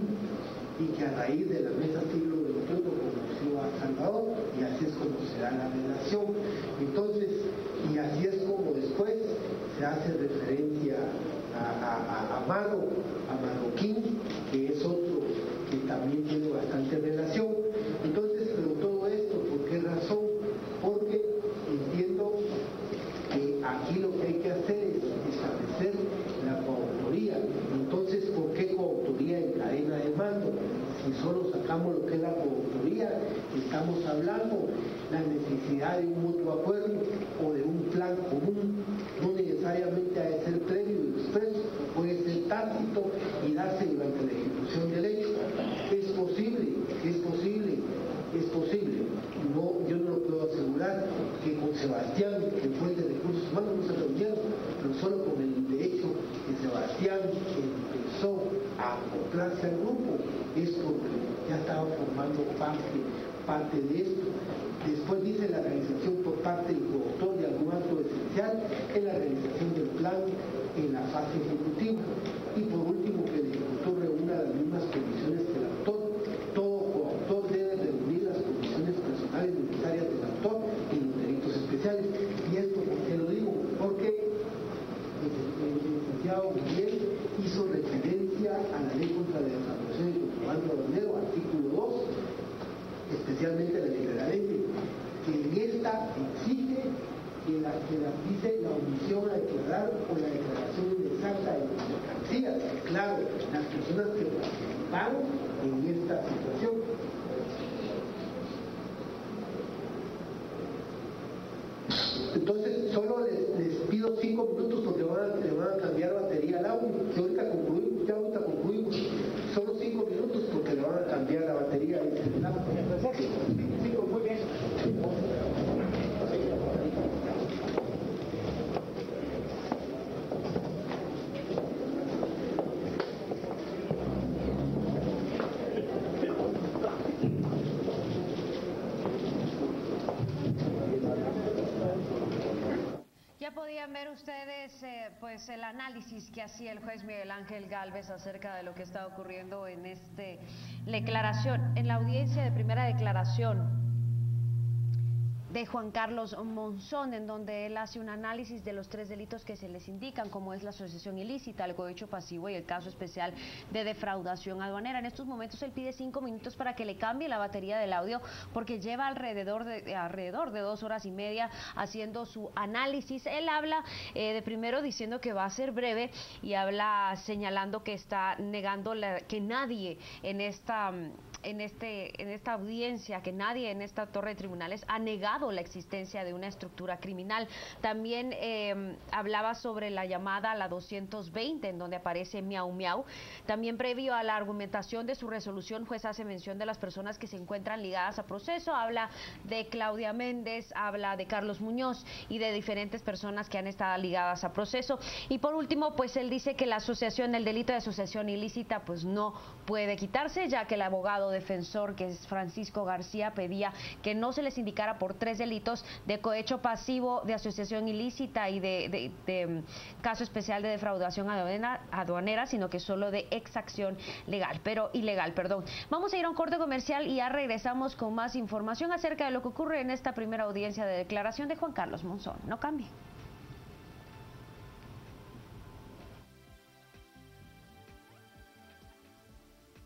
y que a raíz de la mesa siglo XXI conoció a Salvador, y así es como se da la relación. Entonces, y así es como después se hace referencia a Marroquín, que es otro que también tiene bastante relación. Entonces, pero todo esto, ¿por qué razón? Porque entiendo que aquí lo que hay que hacer es establecer la coautoría. Entonces, ¿por qué coautoría en cadena de mando? Si solo sacamos lo que es la coautoría, estamos hablando la necesidad de un mutuo acuerdo o de un plan común. No necesariamente ha de ser previo y expreso, puede ser tácito y darse durante la ejecución del hecho. Es posible. No, yo no lo puedo asegurar que con Sebastián, que fue de Recursos Humanos, no se reunieron, pero solo con el hecho que Sebastián empezó a acoplarse al grupo, es porque ya estaba formando parte de esto. Después dice la realización por parte del coautor de algún acto esencial en la realización del plan en la fase ejecutiva. Y por último, que el ejecutor reúna las mismas condiciones que el autor. Todo coautor debe reunir las condiciones personales necesarias del autor en los delitos especiales. Y esto, ¿por qué lo digo? Porque el licenciado Miguel hizo referencia a la ley contra la defraudación y contrabando aduanero, artículo 2, especialmente la ley de la ley, que en esta exige dice la omisión a declarar o la declaración inexacta de las mercancías. Claro, las personas que participaron en esta situación. Entonces, solo les pido 5 minutos porque le van a cambiar batería al audio. Ya ahorita concluimos. Solo 5 minutos porque le van a cambiar la batería al audio. 5, muy bien. Podían ver ustedes pues el análisis que hacía el juez Miguel Ángel Gálvez acerca de lo que está ocurriendo en en la audiencia de primera declaración de Juan Carlos Monzón, en donde él hace un análisis de los 3 delitos que se les indican, como es la asociación ilícita, el cohecho pasivo y el caso especial de defraudación aduanera. En estos momentos él pide 5 minutos para que le cambie la batería del audio, porque lleva alrededor de 2 horas y media haciendo su análisis. Él habla de primero diciendo que va a ser breve y habla señalando que está negando que nadie en esta audiencia, que nadie en esta torre de tribunales ha negado la existencia de una estructura criminal. También hablaba sobre la llamada a la 220, en donde aparece Miau Miau. También previo a la argumentación de su resolución, juez hace mención de las personas que se encuentran ligadas a proceso. Habla de Claudia Méndez, habla de Carlos Muñoz y de diferentes personas que han estado ligadas a proceso. Y por último, pues él dice que el delito de asociación ilícita pues no puede quitarse, ya que el abogado defensor, que es Francisco García, pedía que no se les indicara por 3 delitos de cohecho pasivo, de asociación ilícita y de caso especial de defraudación aduanera, sino que solo de exacción ilegal. Vamos a ir a un corte comercial y ya regresamos con más información acerca de lo que ocurre en esta primera audiencia de declaración de Juan Carlos Monzón. No cambie.